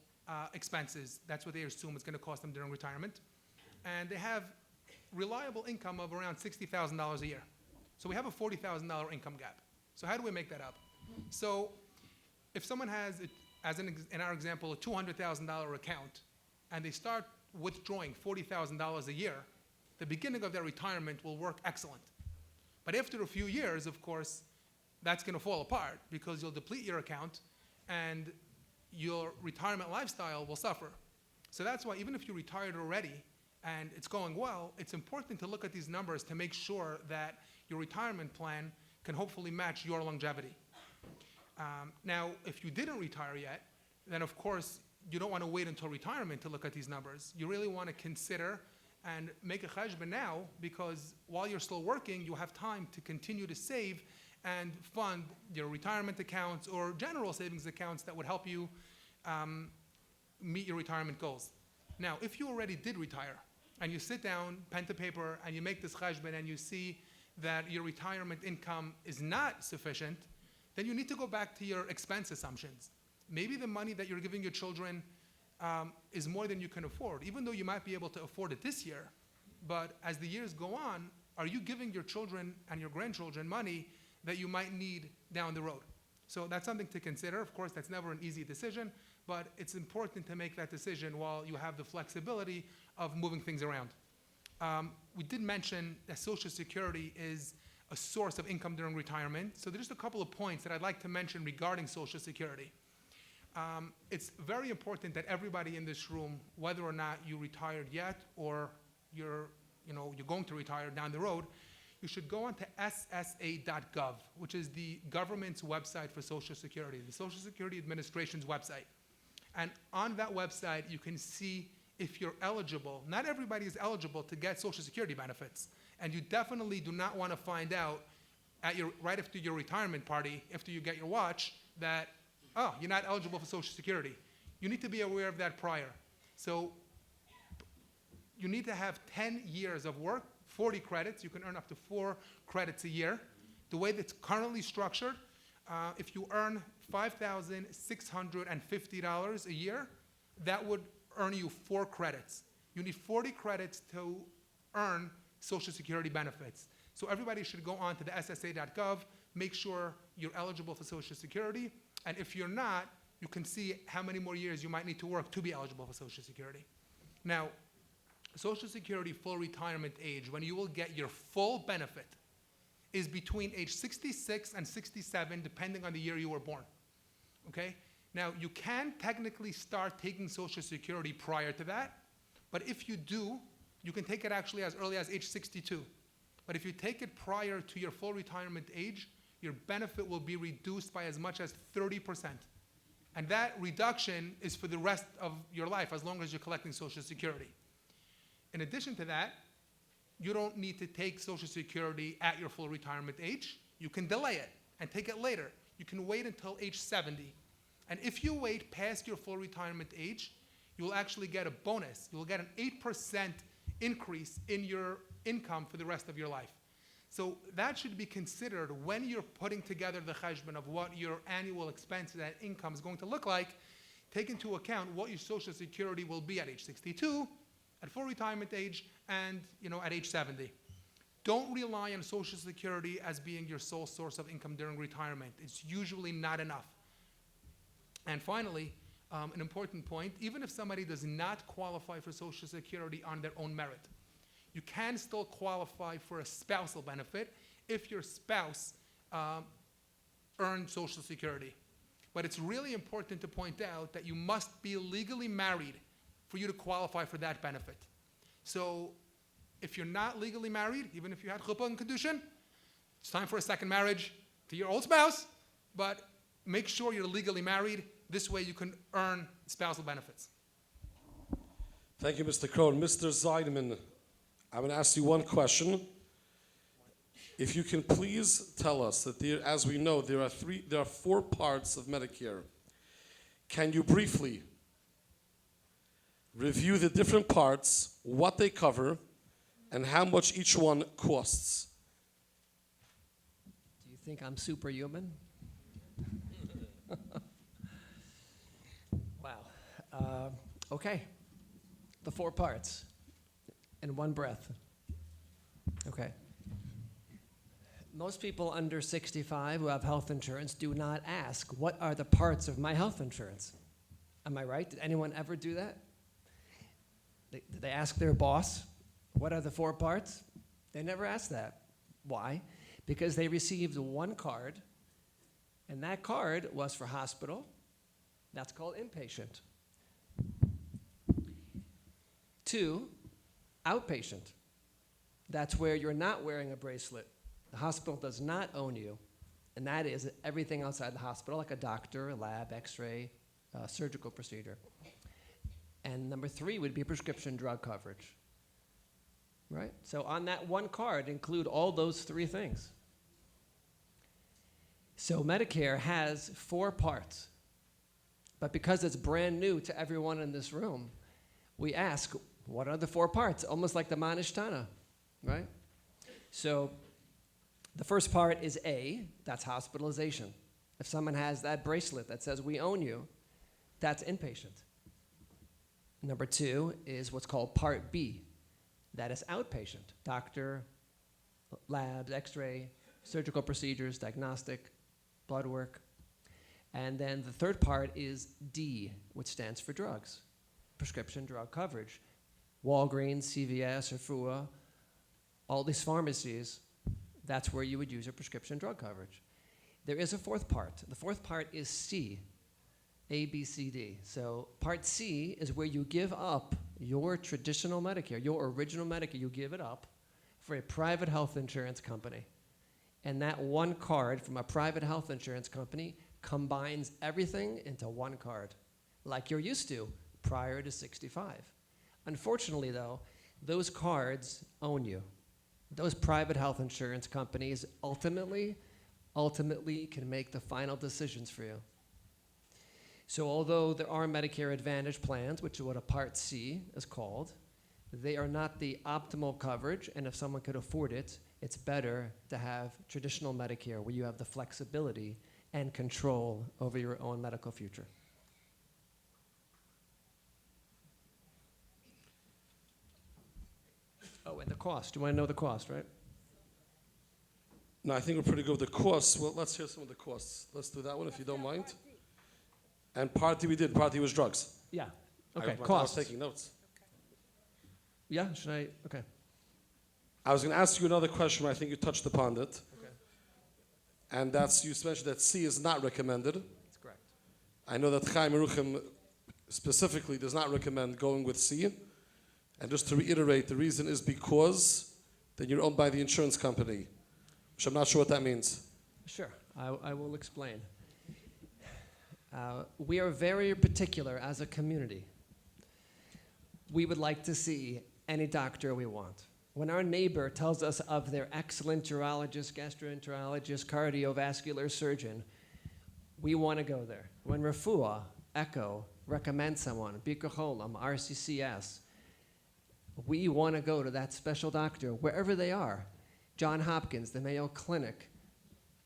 expenses, that's what they assume it's going to cost them during retirement, and they have reliable income of around $60,000 a year. So we have a $40,000 income gap. So how do we make that up? So if someone has, in our example, a $200,000 account, and they start withdrawing $40,000 a year, the beginning of their retirement will work excellent. But after a few years, of course, that's going to fall apart because you'll deplete your account and your retirement lifestyle will suffer. So that's why even if you retired already and it's going well, it's important to look at these numbers to make sure that your retirement plan can hopefully match your longevity. Now, if you didn't retire yet, then of course, you don't want to wait until retirement to look at these numbers. You really want to consider and make a cheshbon now, because while you're still working, you have time to continue to save and fund your retirement accounts or general savings accounts that would help you meet your retirement goals. Now, if you already did retire and you sit down, pen to paper, and you make this cheshbon and you see that your retirement income is not sufficient, then you need to go back to your expense assumptions. Maybe the money that you're giving your children is more than you can afford, even though you might be able to afford it this year. But as the years go on, are you giving your children and your grandchildren money that you might need down the road? So that's something to consider. Of course, that's never an easy decision, but it's important to make that decision while you have the flexibility of moving things around. We did mention that Social Security is a source of income during retirement. So there's just a couple of points that I'd like to mention regarding Social Security. It's very important that everybody in this room, whether or not you retired yet or you're going to retire down the road, you should go on to ssa.gov, which is the government's website for Social Security, the Social Security Administration's website. And on that website, you can see if you're eligible. Not everybody is eligible to get Social Security benefits. And you definitely do not want to find out right after your retirement party, after you get your watch, that, oh, you're not eligible for Social Security. You need to be aware of that prior. So you need to have 10 years of work, 40 credits. You can earn up to 4 credits a year. The way that's currently structured, if you earn $5,650 a year, that would earn you 4 credits. You need 40 credits to earn Social Security benefits. So everybody should go on to the SSA.gov, make sure you're eligible for Social Security, and if you're not, you can see how many more years you might need to work to be eligible for Social Security. Now, Social Security full retirement age, when you will get your full benefit, is between age 66 and 67, depending on the year you were born, okay? Now, you can technically start taking Social Security prior to that, but if you do, you can take it actually as early as age 62. But if you take it prior to your full retirement age, your benefit will be reduced by as much as 30%. And that reduction is for the rest of your life, as long as you're collecting Social Security. In addition to that, you don't need to take Social Security at your full retirement age. You can delay it and take it later. You can wait until age 70. And if you wait past your full retirement age, you will actually get a bonus. You will get an 8% increase in your income for the rest of your life. So that should be considered when you're putting together the cheshbon of what your annual expenses and income is going to look like. Take into account what your Social Security will be at age 62, at full retirement age, and at age 70. Don't rely on Social Security as being your sole source of income during retirement. It's usually not enough. And finally, an important point, even if somebody does not qualify for Social Security on their own merit, you can still qualify for a spousal benefit if your spouse earned Social Security. But it's really important to point out that you must be legally married for you to qualify for that benefit. So if you're not legally married, even if you had chuppah and kedushin, it's time for a second marriage to your old spouse, but make sure you're legally married. This way you can earn spousal benefits. Thank you, Mr. Krohn. Mr. Zeidman, I'm going to ask you one question. If you can please tell us that there, as we know, there are 4 parts of Medicare. Can you briefly review the different parts, what they cover, and how much each one costs? Do you think I'm superhuman? Wow. Okay. The 4 parts in one breath. Okay. Most people under 65 who have health insurance do not ask, what are the parts of my health insurance? Am I right? Did anyone ever do that? Did they ask their boss, what are the 4 parts? They never asked that. Why? Because they received one card, and that card was for hospital. That's called inpatient. 2, outpatient. That's where you're not wearing a bracelet. The hospital does not own you, and that is everything outside the hospital, like a doctor, a lab, x-ray, surgical procedure. And number 3 would be prescription drug coverage, right? So on that one card, include all those 3 things. So Medicare has 4 parts, but because it's brand new to everyone in this room, we ask, what are the 4 parts? Almost like the Manishtana, right? So the first part is A, that's hospitalization. If someone has that bracelet that says we own you, that's inpatient. Number 2 is what's called Part B. That is outpatient. Doctor, labs, x-ray, surgical procedures, diagnostic, blood work. And then the third part is D, which stands for drugs. Prescription drug coverage. Walgreens, CVS, Refuah, all these pharmacies, that's where you would use your prescription drug coverage. There is a 4th part. The 4th part is C, A, B, C, D. So Part C is where you give up your traditional Medicare, your original Medicare, you give it up for a private health insurance company. And that one card from a private health insurance company combines everything into one card, like you're used to prior to 65. Unfortunately, though, those cards own you. Those private health insurance companies ultimately can make the final decisions for you. So although there are Medicare Advantage plans, which is what a Part C is called, They are not the optimal coverage, and if someone could afford it, it's better to have traditional Medicare where you have the flexibility and control over your own medical future. Oh, and the cost. You want to know the cost, right? No, I think we're pretty good with the costs. Well, let's hear some of the costs. Let's do that one if you don't mind. And Part D we did. Part D was drugs. Yeah. I Okay, was cost. taking notes. Yeah, should I? Okay. I was going to ask you another question, but I think you touched upon it. Okay. And that's, you mentioned that C is not recommended. That's correct. I know that Chaim Aruchim specifically does not recommend going with C. And just to reiterate, the reason is because then you're owned by the insurance company, which I'm not sure what that means. Sure, I will explain. We are very particular as a community. We would like to see any doctor we want. When our neighbor tells us of their excellent urologist, gastroenterologist, cardiovascular surgeon, we want to go there. When Refuah, Echo, recommends someone, Bikur Cholam, RCCS, we want to go to that special doctor wherever they are. John Hopkins, the Mayo Clinic,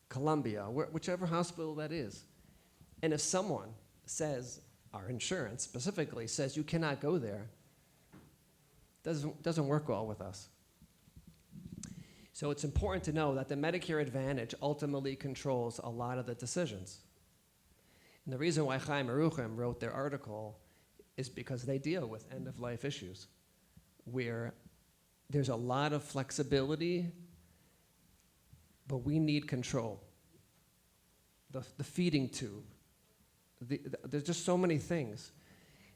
Columbia, whichever hospital that is. And if someone says, our insurance specifically says you cannot go there, doesn't work well with us. So it's important to know that the Medicare Advantage ultimately controls a lot of the decisions. And the reason why Chaim Aruchim wrote their article is because they deal with end-of-life issues, where there's a lot of flexibility, but we need control. The feeding tube, there's just so many things.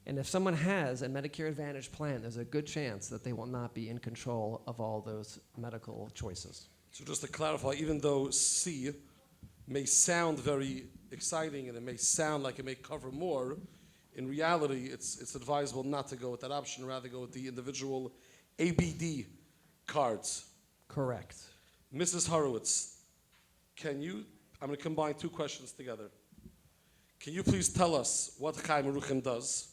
And if someone has a Medicare Advantage plan, there's a good chance that they will not be in control of all those medical choices. So just to clarify, even though C may sound very exciting and it may sound like it may cover more, in reality, it's advisable not to go with that option, rather go with the individual ABD cards. Correct. Mrs. Horowitz, I'm going to combine two questions together. Can you please tell us what Chaim Aruchim does?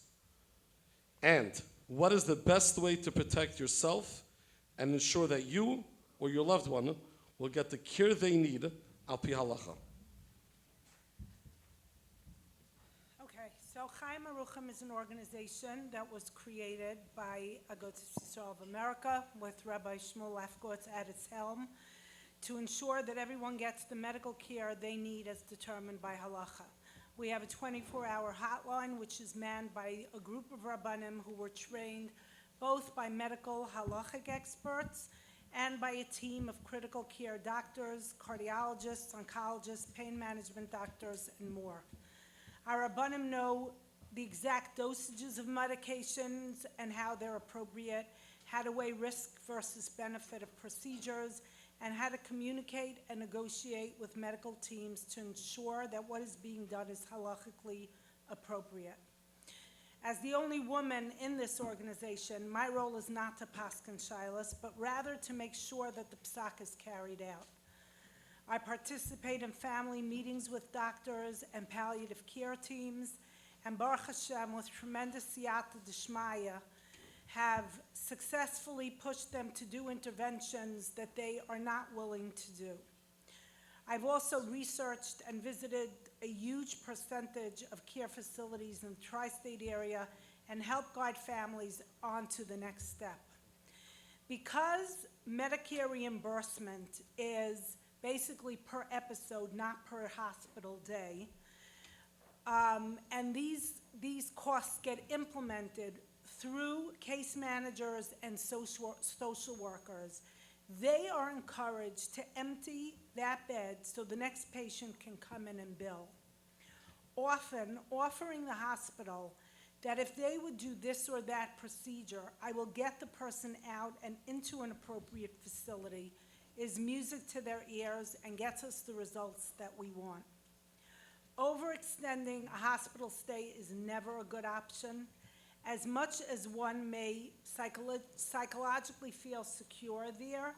And what is the best way to protect yourself and ensure that you or your loved one will get the care they need al pi halacha? Okay, so Chaim Aruchim is an organization that was created by Agudas Yisrael of America with Rabbi Shmuel Lefkowitz at its helm to ensure that everyone gets the medical care they need as determined by halacha. We have a 24-hour hotline which is manned by a group of Rabbanim who were trained both by medical halachic experts and by a team of critical care doctors, cardiologists, oncologists, pain management doctors, and more. Our Rabbanim know the exact dosages of medications and how they're appropriate, how to weigh risk versus benefit of procedures, and how to communicate and negotiate with medical teams to ensure that what is being done is halachically appropriate. As the only woman in this organization, my role is not to paskin shilas, but rather to make sure that the psak is carried out. I participate in family meetings with doctors and palliative care teams, and Baruch Hashem, with tremendous siyata d'shmaya, have successfully pushed them to do interventions that they are not willing to do. I've also researched and visited a huge percentage of care facilities in the tri-state area and helped guide families on to the next step. Because Medicare reimbursement is basically per episode, not per hospital day, and these costs get implemented through case managers and social workers, they are encouraged to empty that bed so the next patient can come in and bill. Often offering the hospital that if they would do this or that procedure, I will get the person out and into an appropriate facility, is music to their ears and gets us the results that we want. Overextending a hospital stay is never a good option. As much as one may psychologically feel secure there,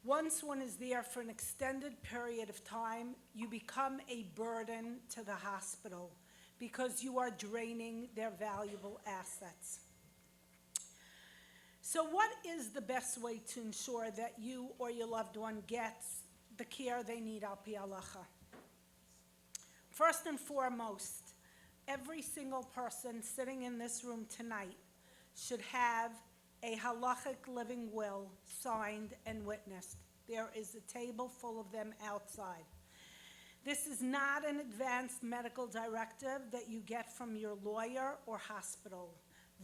once one is there for an extended period of time, you become a burden to the hospital because you are draining their valuable assets. So what is the best way to ensure that you or your loved one gets the care they need al pi halacha? First and foremost, every single person sitting in this room tonight should have a halachic living will signed and witnessed. There is a table full of them outside. This is not an advanced medical directive that you get from your lawyer or hospital.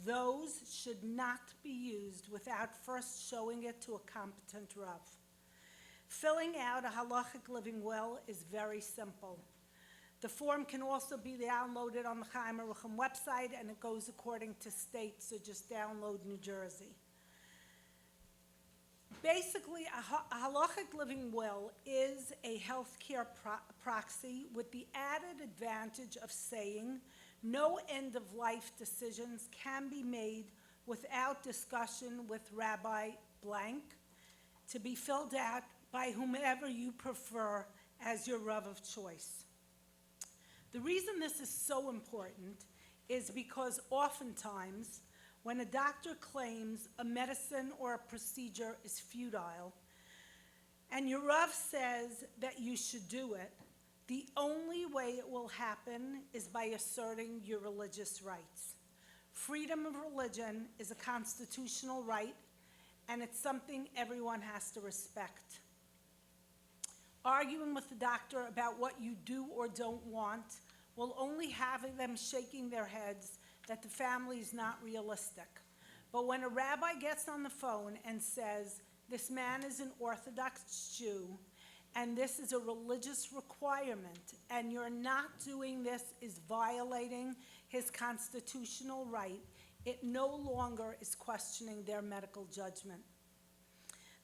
Those should not be used without first showing it to a competent Rav. Filling out a halachic living will is very simple. The form can also be downloaded on the Chaim Aruchim website, and it goes according to state, so just download New Jersey. Basically, a halachic living will is a healthcare proxy with the added advantage of saying no end-of-life decisions can be made without discussion with Rabbi blank, to be filled out by whomever you prefer as your Rav of choice. The reason this is so important is because oftentimes, when a doctor claims a medicine or a procedure is futile, and your Rav says that you should do it, the only way it will happen is by asserting your religious rights. Freedom of religion is a constitutional right, and it's something everyone has to respect. Arguing with the doctor about what you do or don't want will only have them shaking their heads that the family is not realistic. But when a rabbi gets on the phone and says, this man is an Orthodox Jew, and this is a religious requirement, and you're not doing this is violating his constitutional right, it no longer is questioning their medical judgment.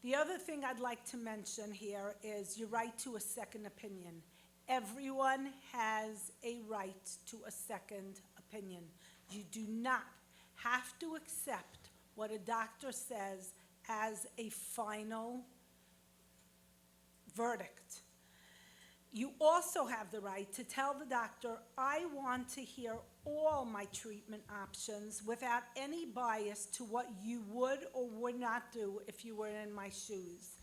The other thing I'd like to mention here is your right to a second opinion. Everyone has a right to a second opinion. You do not have to accept what a doctor says as a final verdict. You also have the right to tell the doctor, I want to hear all my treatment options without any bias to what you would or would not do if you were in my shoes.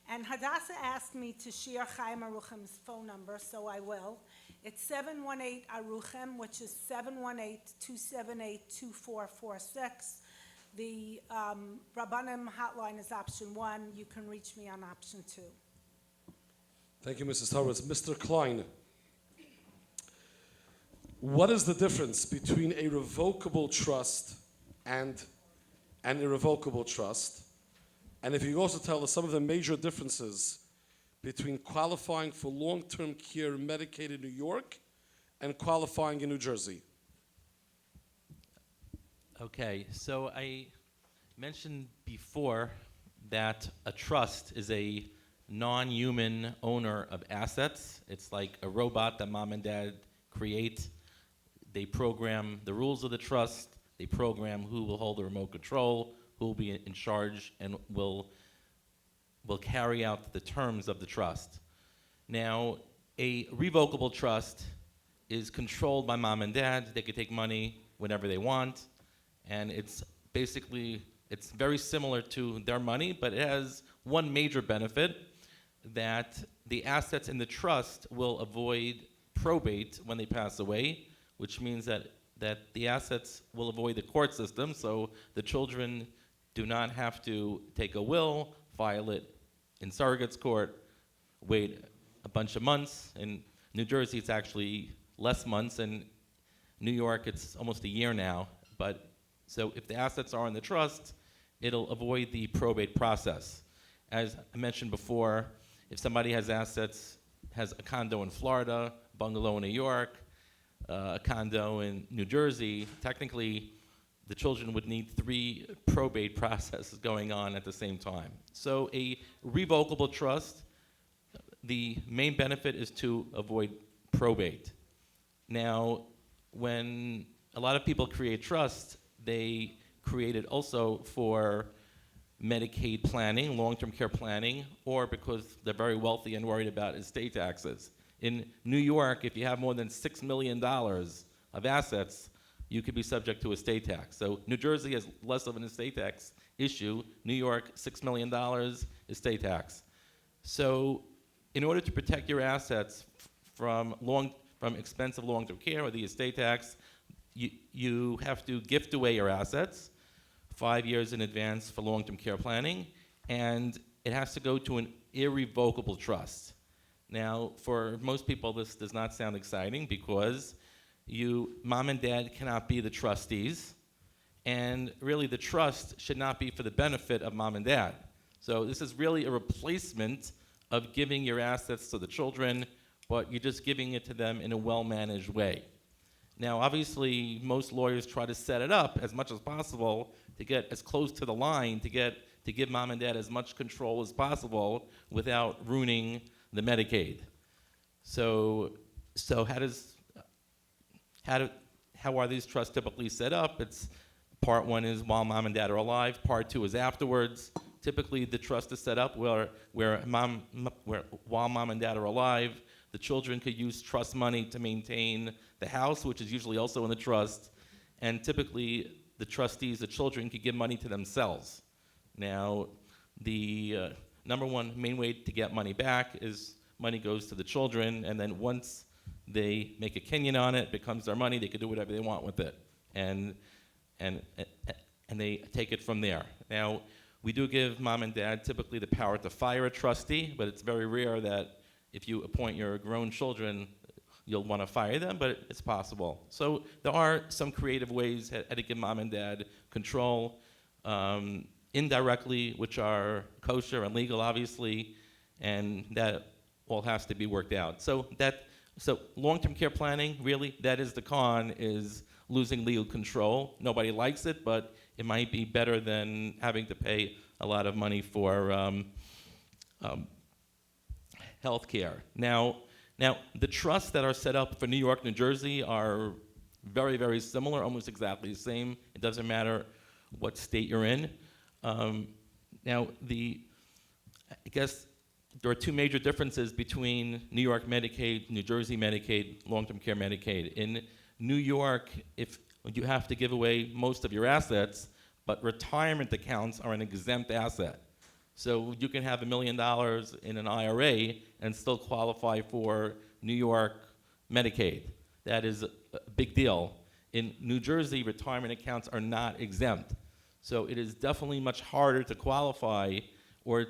And Hadassah asked me to share Chaim Aruchim's phone number, so I will. It's 718 Aruchim, which is 718-278-2446. The Rabbanim hotline is option 1. You can reach me on option 2. Thank you, Mrs. Horowitz. Mr. Klein, what is the difference between a revocable trust and an irrevocable trust? And if you also tell us some of the major differences between qualifying for long-term care Medicaid in New York and qualifying in New Jersey. Okay, so I mentioned before that a trust is a non-human owner of assets. It's like a robot that mom and dad create. They program the rules of the trust. They program who will hold the remote control, who will be in charge, and will carry out the terms of the trust. Now, a revocable trust is controlled by mom and dad. They can take money whenever they want, and it's very similar to their money, but it has one major benefit, that the assets in the trust will avoid probate when they pass away, which means that the assets will avoid the court system, so the children do not have to take a will, file it in surrogate's court, wait a bunch of months. In New Jersey, it's actually less months. In New York, it's almost a year now. But so if the assets are in the trust, it'll avoid the probate process. As I mentioned before, if somebody has assets, has a condo in Florida, bungalow in New York, a condo in New Jersey, technically the children would need 3 probate processes going on at the same time. So a revocable trust, the main benefit is to avoid probate. Now, when a lot of people create trusts, they create it also for Medicaid planning, long-term care planning, or because they're very wealthy and worried about estate taxes. In New York, if you have more than $6 million of assets, you could be subject to estate tax. So New Jersey has less of an estate tax issue. New York, $6 million estate tax. So in order to protect your assets from expensive long-term care or the estate tax, you have to gift away your assets 5 years in advance for long-term care planning, and it has to go to an irrevocable trust. Now, for most people, this does not sound exciting because mom and dad cannot be the trustees, and really the trust should not be for the benefit of mom and dad. So this is really a replacement of giving your assets to the children, but you're just giving it to them in a well-managed way. Now, obviously, most lawyers try to set it up as much as possible to get as close to the line, to give mom and dad as much control as possible without ruining the Medicaid. So how are these trusts typically set up? It's part one is while mom and dad are alive. Part two is afterwards. Typically, the trust is set up where while mom and dad are alive, the children could use trust money to maintain the house, which is usually also in the trust, and typically the trustees, the children, could give money to themselves. Now, the number one main way to get money back is money goes to the children, and then once they make a kinyan on it, it becomes their money, they can do whatever they want with it, and they take it from there. Now, we do give mom and dad typically the power to fire a trustee, but it's very rare that if you appoint your grown children, you'll want to fire them, but it's possible. So there are some creative ways how to give mom and dad control, indirectly, which are kosher and legal, obviously, and that all has to be worked out. So long-term care planning, really, that is the con, is losing legal control. Nobody likes it, but it might be better than having to pay a lot of money for health care. Now, the trusts that are set up for New York, New Jersey are very, very similar, almost exactly the same. It doesn't matter what state you're in. Now, I guess there are two major differences between New York Medicaid, New Jersey Medicaid, long-term care Medicaid. In New York, if you have to give away most of your assets, but retirement accounts are an exempt asset. So you can have $1 million in an IRA and still qualify for New York Medicaid. That is a big deal. In New Jersey, retirement accounts are not exempt. So it is definitely much harder to qualify or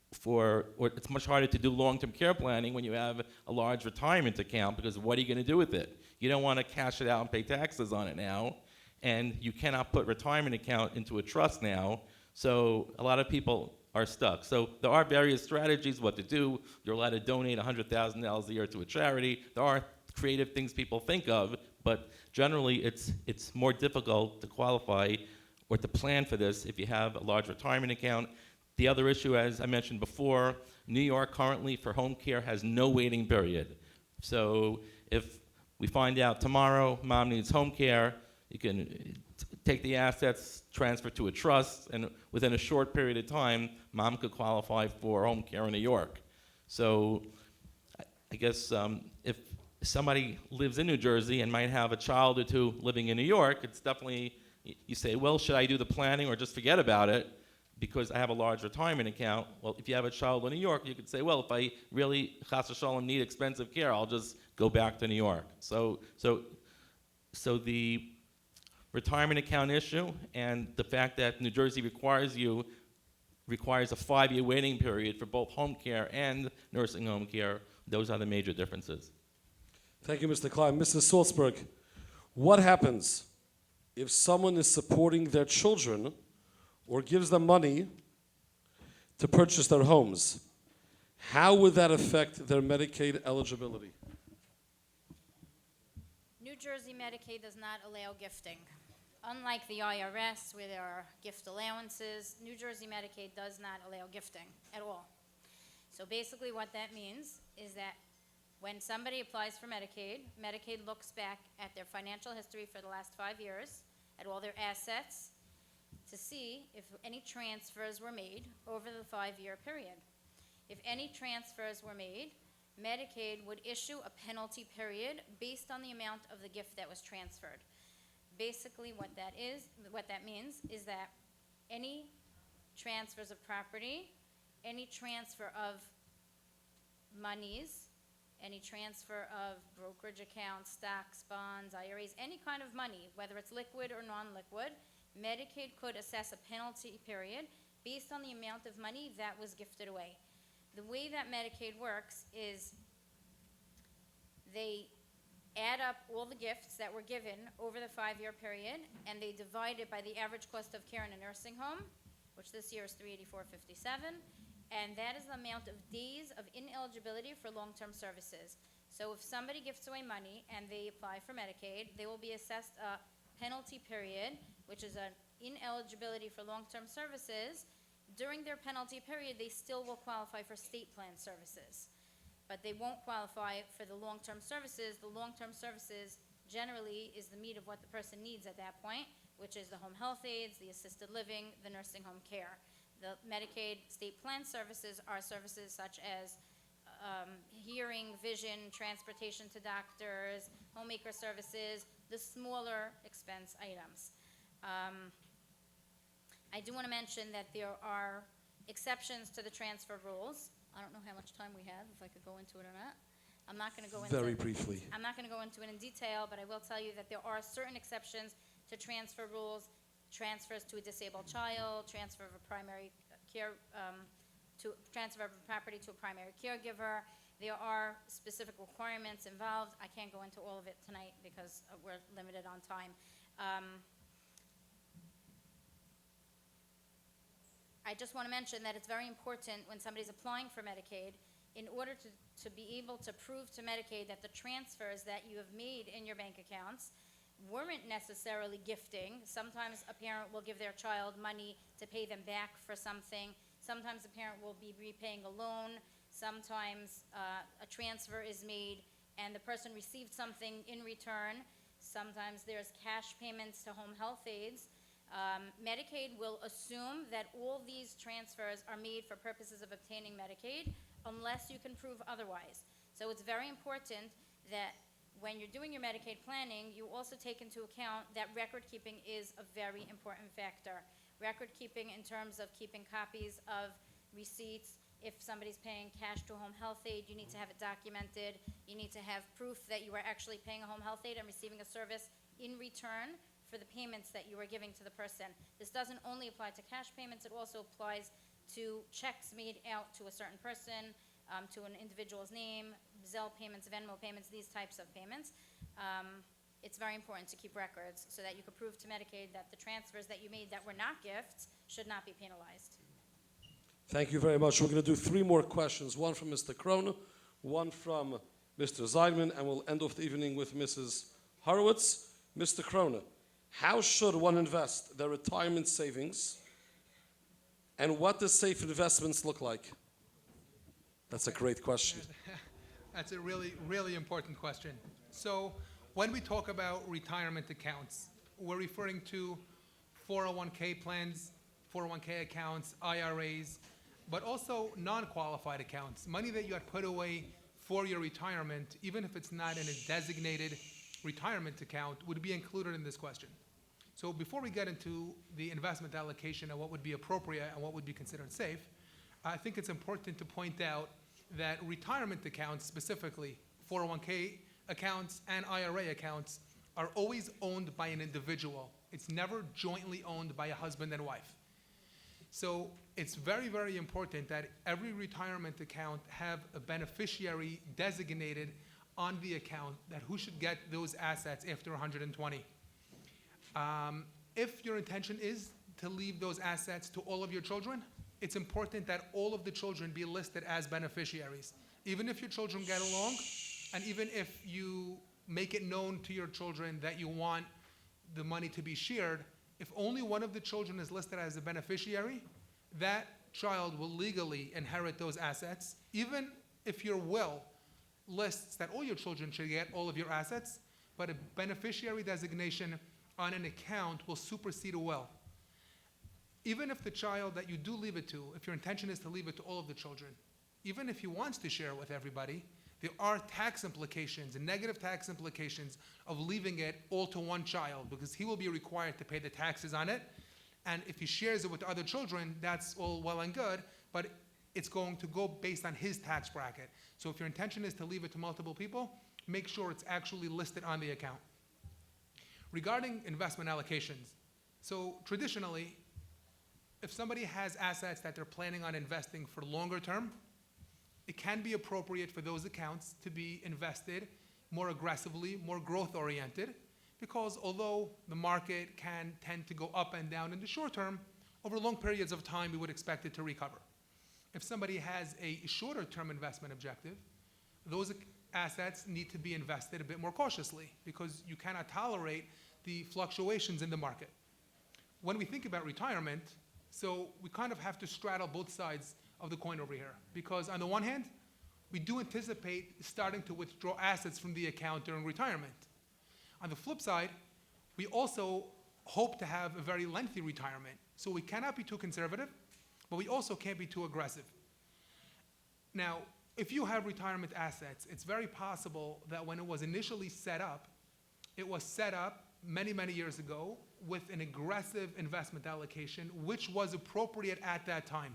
it's much harder to do long-term care planning when you have a large retirement account, because what are you going to do with it? You don't want to cash it out and pay taxes on it now, and you cannot put retirement account into a trust now, so a lot of people are stuck. So there are various strategies what to do. You're allowed to donate $100,000 a year to a charity. There are creative things people think of, but generally it's more difficult to qualify or to plan for this if you have a large retirement account. The other issue, as I mentioned before, New York currently for home care has no waiting period. So if we find out tomorrow mom needs home care, you can take the assets, transfer to a trust, and within a short period of time, mom could qualify for home care in New York. So I guess if somebody lives in New Jersey and might have a child or two living in New York, it's definitely, you say, well, should I do the planning or just forget about it because I have a large retirement account? Well, if you have a child in New York, you could say, well, if I really, chas v'shalom, need expensive care, I'll just go back to New York. So the retirement account issue and the fact that New Jersey requires a 5-year waiting period for both home care and nursing home care, those are the major differences. Thank you, Mr. Klein. Mrs. Salzberg, what happens if someone is supporting their children or gives them money to purchase their homes? How would that affect their Medicaid eligibility? New Jersey Medicaid does not allow gifting. Unlike the IRS, where there are gift allowances, New Jersey Medicaid does not allow gifting at all. So basically what that means is that when somebody applies for Medicaid, Medicaid looks back at their financial history for the last 5 years, at all their assets, to see if any transfers were made over the 5-year period. If any transfers were made, Medicaid would issue a penalty period based on the amount of the gift that was transferred. Basically what that means is that any transfers of property, any transfer of monies, any transfer of brokerage accounts, stocks, bonds, IRAs, any kind of money, whether it's liquid or non-liquid, Medicaid could assess a penalty period based on the amount of money that was gifted away. The way that Medicaid works is they add up all the gifts that were given over the 5-year period, and they divide it by the average cost of care in a nursing home, which this year is $384.57, and that is the amount of days of ineligibility for long-term services. So if somebody gifts away money and they apply for Medicaid, they will be assessed a penalty period, which is an ineligibility for long-term services. During their penalty period, they still will qualify for state plan services, but they won't qualify for the long-term services. The long-term services generally is the meat of what the person needs at that point, which is the home health aides, the assisted living, the nursing home care. The Medicaid state plan services are services such as hearing, vision, transportation to doctors, homemaker services, the smaller expense items. I do want to mention that there are exceptions to the transfer rules. I don't know how much time we have, if I could go into it or not. I'm not going to go into Very briefly. I'm not going to go into it in detail, but I will tell you that there are certain exceptions to transfer rules, transfers to a disabled child, transfer of a primary care, transfer of a property to a primary caregiver. There are specific requirements involved. I can't go into all of it tonight because we're limited on time. I just want to mention that it's very important when somebody's applying for Medicaid, in order to be able to prove to Medicaid that the transfers that you have made in your bank accounts weren't necessarily gifting. Sometimes a parent will give their child money to pay them back for something. Sometimes a parent will be repaying a loan. Sometimes a transfer is made and the person received something in return. Sometimes there's cash payments to home health aides. Medicaid will assume that all these transfers are made for purposes of obtaining Medicaid unless you can prove otherwise. So it's very important that when you're doing your Medicaid planning, you also take into account that record keeping is a very important factor. Record keeping in terms of keeping copies of receipts. If somebody's paying cash to a home health aide, you need to have it documented. You need to have proof that you are actually paying a home health aide and receiving a service in return for the payments that you are giving to the person. This doesn't only apply to cash payments, it also applies to checks made out to a certain person, to an individual's name, Zelle payments, Venmo payments, these types of payments. It's very important to keep records so that you can prove to Medicaid that the transfers that you made that were not gifts should not be penalized. Thank you very much. We're going to do 3 more questions. One from Mr. Krohn, one from Mr. Zeidman, and we'll end off the evening with Mrs. Horowitz. Mr. Krohn, how should one invest their retirement savings, and what does safe investments look like? That's a great question. That's a really, really important question. So when we talk about retirement accounts, we're referring to 401k plans, 401k accounts, IRAs, but also non-qualified accounts, money that you had put away for your retirement, even if it's not in a designated retirement account, would be included in this question. So before we get into the investment allocation and what would be appropriate and what would be considered safe, I think it's important to point out that retirement accounts, specifically 401k accounts and IRA accounts, are always owned by an individual. It's never jointly owned by a husband and wife. So it's very, very important that every retirement account have a beneficiary designated on the account, that who should get those assets after 120. If your intention is to leave those assets to all of your children, it's important that all of the children be listed as beneficiaries. Even if your children get along, and even if you make it known to your children that you want the money to be shared, if only one of the children is listed as a beneficiary, that child will legally inherit those assets, even if your will lists that all your children should get all of your assets, but a beneficiary designation on an account will supersede a will. Even if the child that you do leave it to, if your intention is to leave it to all of the children, even if he wants to share it with everybody, there are tax implications and negative tax implications of leaving it all to one child, because he will be required to pay the taxes on it, And if he shares it with other children, that's all well and good, but it's going to go based on his tax bracket. So if your intention is to leave it to multiple people, make sure it's actually listed on the account. Regarding investment allocations, so traditionally, if somebody has assets that they're planning on investing for longer term, it can be appropriate for those accounts to be invested more aggressively, more growth oriented, because although the market can tend to go up and down in the short term, over long periods of time we would expect it to recover. If somebody has a shorter term investment objective, those assets need to be invested a bit more cautiously because you cannot tolerate the fluctuations in the market. When we think about retirement, so we kind of have to straddle both sides of the coin over here, because on the one hand, we do anticipate starting to withdraw assets from the account during retirement. On the flip side, we also hope to have a very lengthy retirement. So we cannot be too conservative, but we also can't be too aggressive. Now, if you have retirement assets, it's very possible that when it was initially set up, it was set up many, many years ago with an aggressive investment allocation, which was appropriate at that time.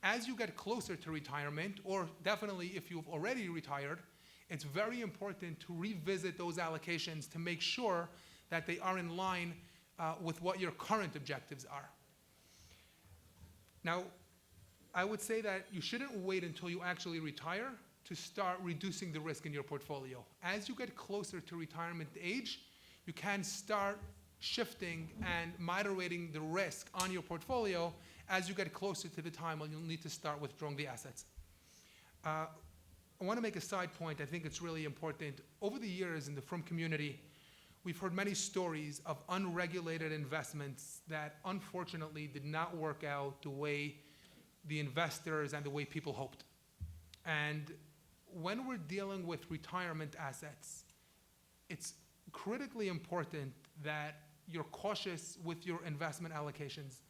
As you get closer to retirement, or definitely if you've already retired, it's very important to revisit those allocations to make sure that they are in line with what your current objectives are. Now, I would say that you shouldn't wait until you actually retire to start reducing the risk in your portfolio. As you get closer to retirement age, you can start shifting and moderating the risk on your portfolio as you get closer to the time when you'll need to start withdrawing the assets. I want to make a side point. I think it's really important. Over the years in the frum community, we've heard many stories of unregulated investments that unfortunately did not work out the way the investors and the way people hoped. And when we're dealing with retirement assets, it's critically important that you're cautious with your investment allocations.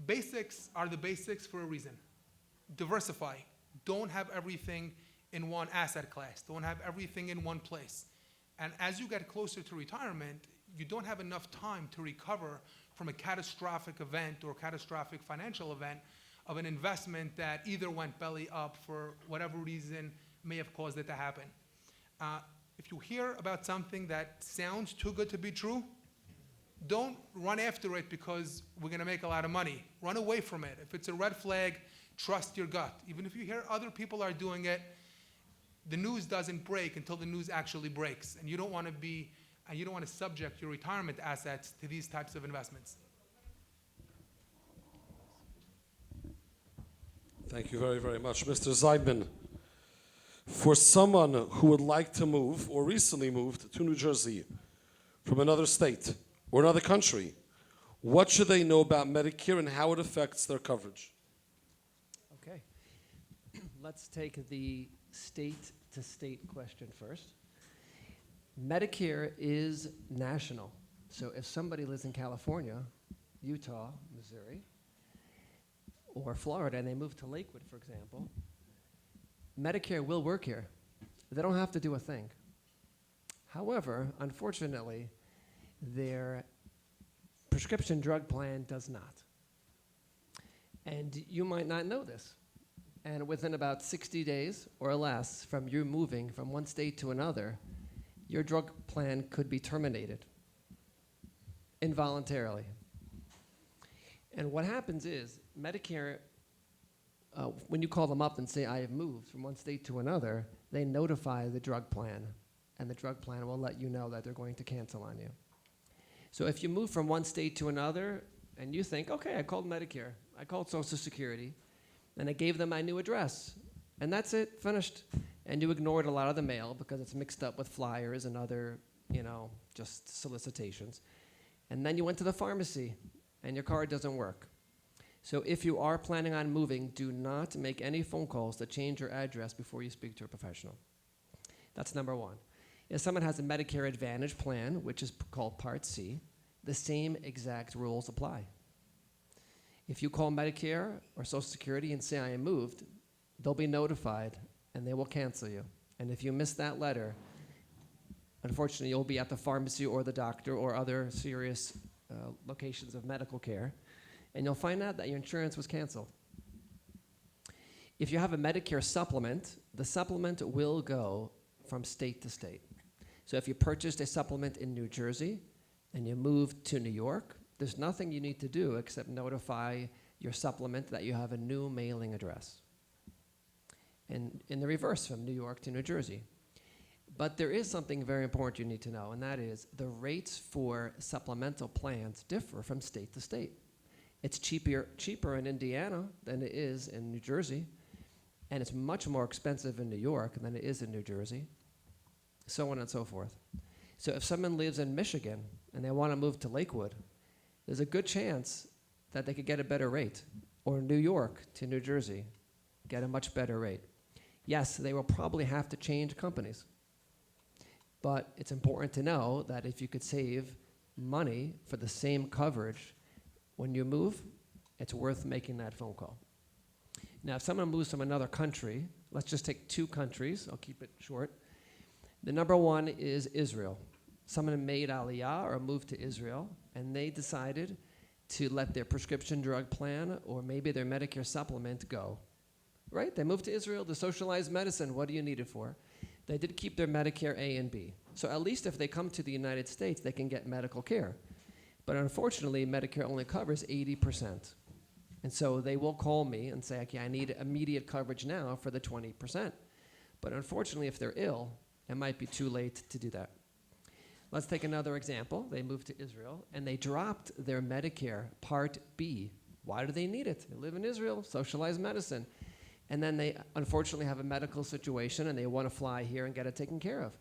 Basics are the basics for a reason. Diversify. Don't have everything in one asset class. Don't have everything in one place. And as you get closer to retirement, you don't have enough time to recover from a catastrophic event or catastrophic financial event of an investment that either went belly up for whatever reason may have caused it to happen. If you hear about something that sounds too good to be true, don't run after it because we're going to make a lot of money. Run away from it. If it's a red flag, trust your gut. Even if you hear other people are doing it, the news doesn't break until the news actually breaks. And you don't want to subject your retirement assets to these types of investments. Thank you very, very much. Mr. Zeidman, for someone who would like to move or recently moved to New Jersey from another state or another country, what should they know about Medicare and how it affects their coverage? Okay. Let's take the state-to-state question first. Medicare is national. So if somebody lives in California, Utah, Missouri, or Florida, and they move to Lakewood, for example, Medicare will work here. They don't have to do a thing. However, unfortunately, their prescription drug plan does not. And you might not know this. And within about 60 days or less from you moving from one state to another, your drug plan could be terminated involuntarily. And what happens is Medicare, when you call them up and say, I have moved from one state to another, they notify the drug plan, and the drug plan will let you know that they're going to cancel on you. So if you move from one state to another and you think, okay, I called Medicare, I called Social Security, and I gave them my new address, and that's it, finished. And you ignored a lot of the mail because it's mixed up with flyers and other, just solicitations. And then you went to the pharmacy, and your card doesn't work. So if you are planning on moving, do not make any phone calls to change your address before you speak to a professional. That's number one. If someone has a Medicare Advantage plan, which is called Part C, the same exact rules apply. If you call Medicare or Social Security and say, I am moved, they'll be notified and they will cancel you. And if you miss that letter, unfortunately, you'll be at the pharmacy or the doctor or other serious locations of medical care, and you'll find out that your insurance was canceled. If you have a Medicare supplement, the supplement will go from state to state. So if you purchased a supplement in New Jersey and you moved to New York, there's nothing you need to do except notify your supplement that you have a new mailing address. And in the reverse, from New York to New Jersey. But there is something very important you need to know, and that is the rates for supplemental plans differ from state to state. It's cheaper in Indiana than it is in New Jersey, and it's much more expensive in New York than it is in New Jersey, so on and so forth. So if someone lives in Michigan and they want to move to Lakewood, there's a good chance that they could get a better rate, or New York to New Jersey, get a much better rate. Yes, they will probably have to change companies, but it's important to know that if you could save money for the same coverage when you move, it's worth making that phone call. Now, if someone moves from another country, let's just take 2 countries, I'll keep it short. The number one is Israel. Someone made Aliyah or moved to Israel, and they decided to let their prescription drug plan or maybe their Medicare supplement go. Right? They moved to Israel to socialize medicine. What do you need it for? They did keep their Medicare A and B. So at least if they come to the United States, they can get medical care. But unfortunately, Medicare only covers 80%. And so they will call me and say, okay, I need immediate coverage now for the 20%. But unfortunately, if they're ill, it might be too late to do that. Let's take another example. They moved to Israel, and they dropped their Medicare Part B. Why do they need it? They live in Israel, socialize medicine. And then they unfortunately have a medical situation, and they want to fly here and get it taken care of.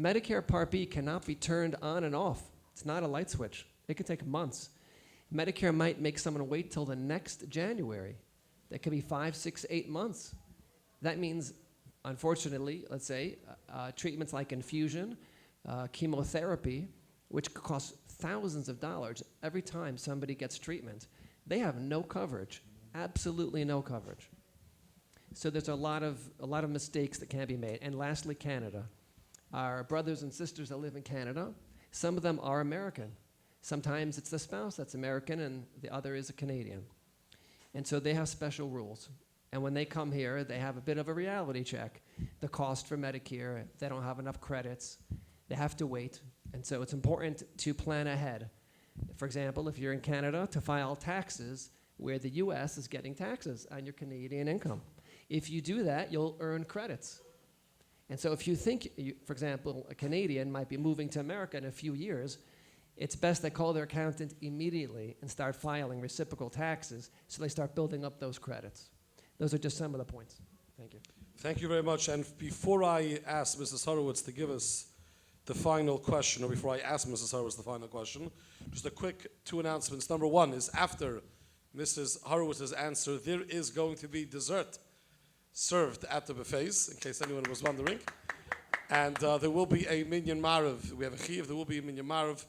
Medicare Part B cannot be turned on and off. It's not a light switch. It could take months. Medicare might make someone wait till the next January. That could be 5, 6, 8 months. That means, unfortunately, let's say, treatments like infusion, chemotherapy, which costs thousands of dollars every time somebody gets treatment, they have no coverage, absolutely no coverage. So there's a lot of mistakes that can be made. And lastly, Canada. Our brothers and sisters that live in Canada, some of them are American. Sometimes it's the spouse that's American and the other is a Canadian. And so they have special rules. And when they come here, they have a bit of a reality check. The cost for Medicare, they don't have enough credits, they have to wait. And so it's important to plan ahead. For example, if you're in Canada, to file taxes where the US is getting taxes on your Canadian income. If you do that, you'll earn credits. And so if you think, for example, a Canadian might be moving to America in a few years, it's best they call their accountant immediately and start filing reciprocal taxes so they start building up those credits. Those are just some of the points. Thank you. Thank you very much. And before I ask Mrs. Horowitz to give us the final question, or before I ask Mrs. Horowitz the final question, just a quick 2 announcements. Number one is after Mrs. Horowitz's answer, there is going to be dessert served at the buffets, in case anyone was wondering. And there will be a minyan marav. We have a chiv. There will be a minyan marav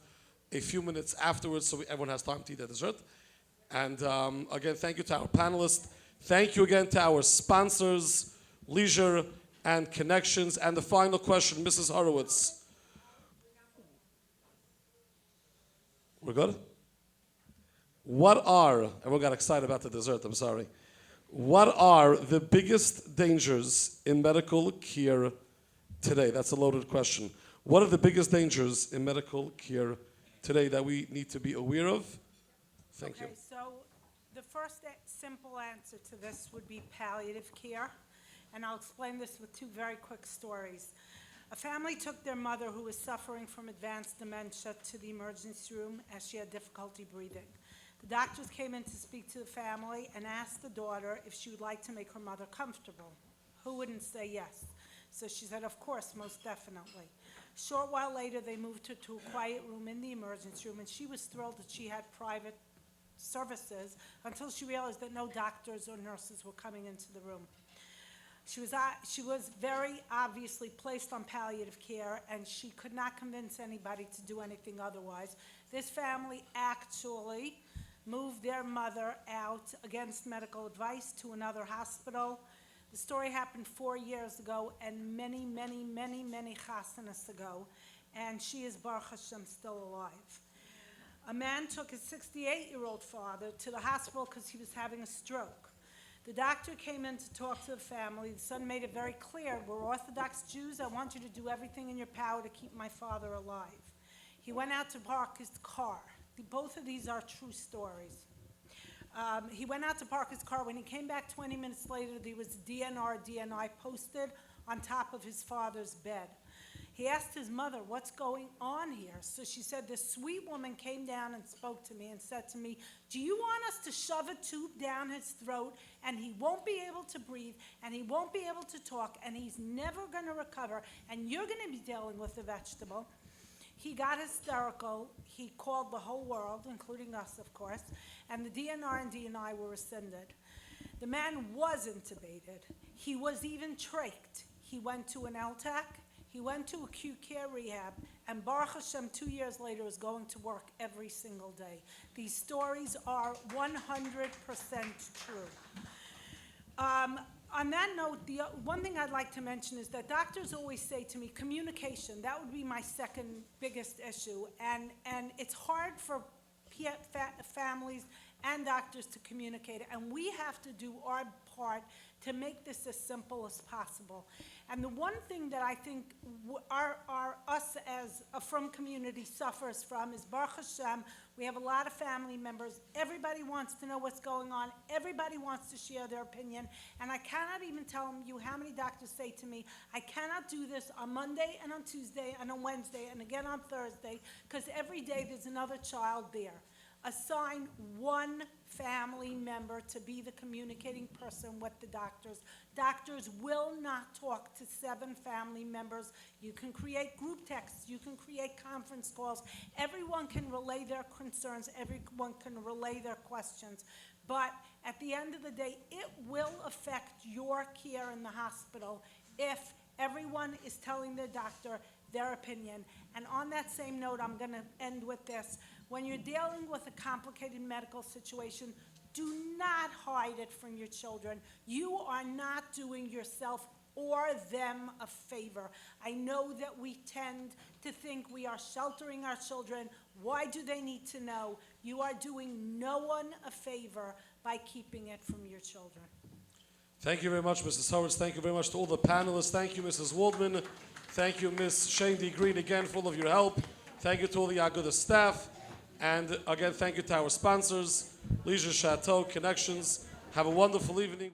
a few minutes afterwards, so everyone has time to eat the dessert. And again, thank you to our panelists. Thank you again to our sponsors, Leisure and Connections. And the final question, Mrs. Horowitz. We're good? What are, everyone got excited about the dessert, I'm sorry. What are the biggest dangers in medical care today? That's a loaded question. What are the biggest dangers in medical care today that we need to be aware of? Thank you. Okay, so the first simple answer to this would be palliative care, and I'll explain this with 2 very quick stories. A family took their mother, who was suffering from advanced dementia, to the emergency room as she had difficulty breathing. The doctors came in to speak to the family and asked the daughter if she would like to make her mother comfortable. Who wouldn't say yes? So she said, of course, most definitely. A short while later, they moved her to a quiet room in the emergency room, and she was thrilled that she had private services until she realized that no doctors or nurses were coming into the room. She was very obviously placed on palliative care, and she could not convince anybody to do anything otherwise. This family actually moved their mother out against medical advice to another hospital. The story happened 4 years ago and many chasanas ago, and she is, Baruch Hashem, still alive. A man took his 68-year-old father to the hospital because he was having a stroke. The doctor came in to talk to the family. The son made it very clear, we're Orthodox Jews. I want you to do everything in your power to keep my father alive. He went out to park his car. Both of these are true stories. He went out to park his car. When he came back 20 minutes later, there was DNI posted on top of his father's bed. He asked his mother, what's going on here? So she said, this sweet woman came down and spoke to me and said to me, do you want us to shove a tube down his throat and he won't be able to breathe and he won't be able to talk and he's never going to recover and you're going to be dealing with the vegetable? He got hysterical. He called the whole world, including us, of course, and the DNR and DNI were rescinded. The man was intubated. He was even trached. He went to an LTAC. He went to acute care rehab, and Baruch Hashem, 2 years later, is going to work every single day. These stories are 100% true. On that note, the one thing I'd like to mention is that doctors always say to me, communication, that would be my second biggest issue. And it's hard for families and doctors to communicate, and we have to do our part to make this as simple as possible. And the one thing that I think us as a Frum community suffers from is Baruch Hashem, we have a lot of family members. Everybody wants to know what's going on. Everybody wants to share their opinion. And I cannot even tell you how many doctors say to me, I cannot do this on Monday and on Tuesday and on Wednesday and again on Thursday because every day there's another child there. Assign one family member to be the communicating person with the doctors. Doctors will not talk to 7 family members. You can create group texts. You can create conference calls. Everyone can relay their concerns. Everyone can relay their questions. But at the end of the day, it will affect your care in the hospital if everyone is telling their doctor their opinion. And on that same note, I'm going to end with this. When you're dealing with a complicated medical situation, do not hide it from your children. You are not doing yourself or them a favor. I know that we tend to think we are sheltering our children. Why do they need to know? You are doing no one a favor by keeping it from your children. Thank you very much, Mrs. Howard. Thank you very much to all the panelists. Thank you, Mrs. Waldman. Thank you, Ms. Shane D. Green, again, for all of your help. Thank you to all the Aguda staff. And again, thank you to our sponsors, Leisure Chateau, Connections. Have a wonderful evening.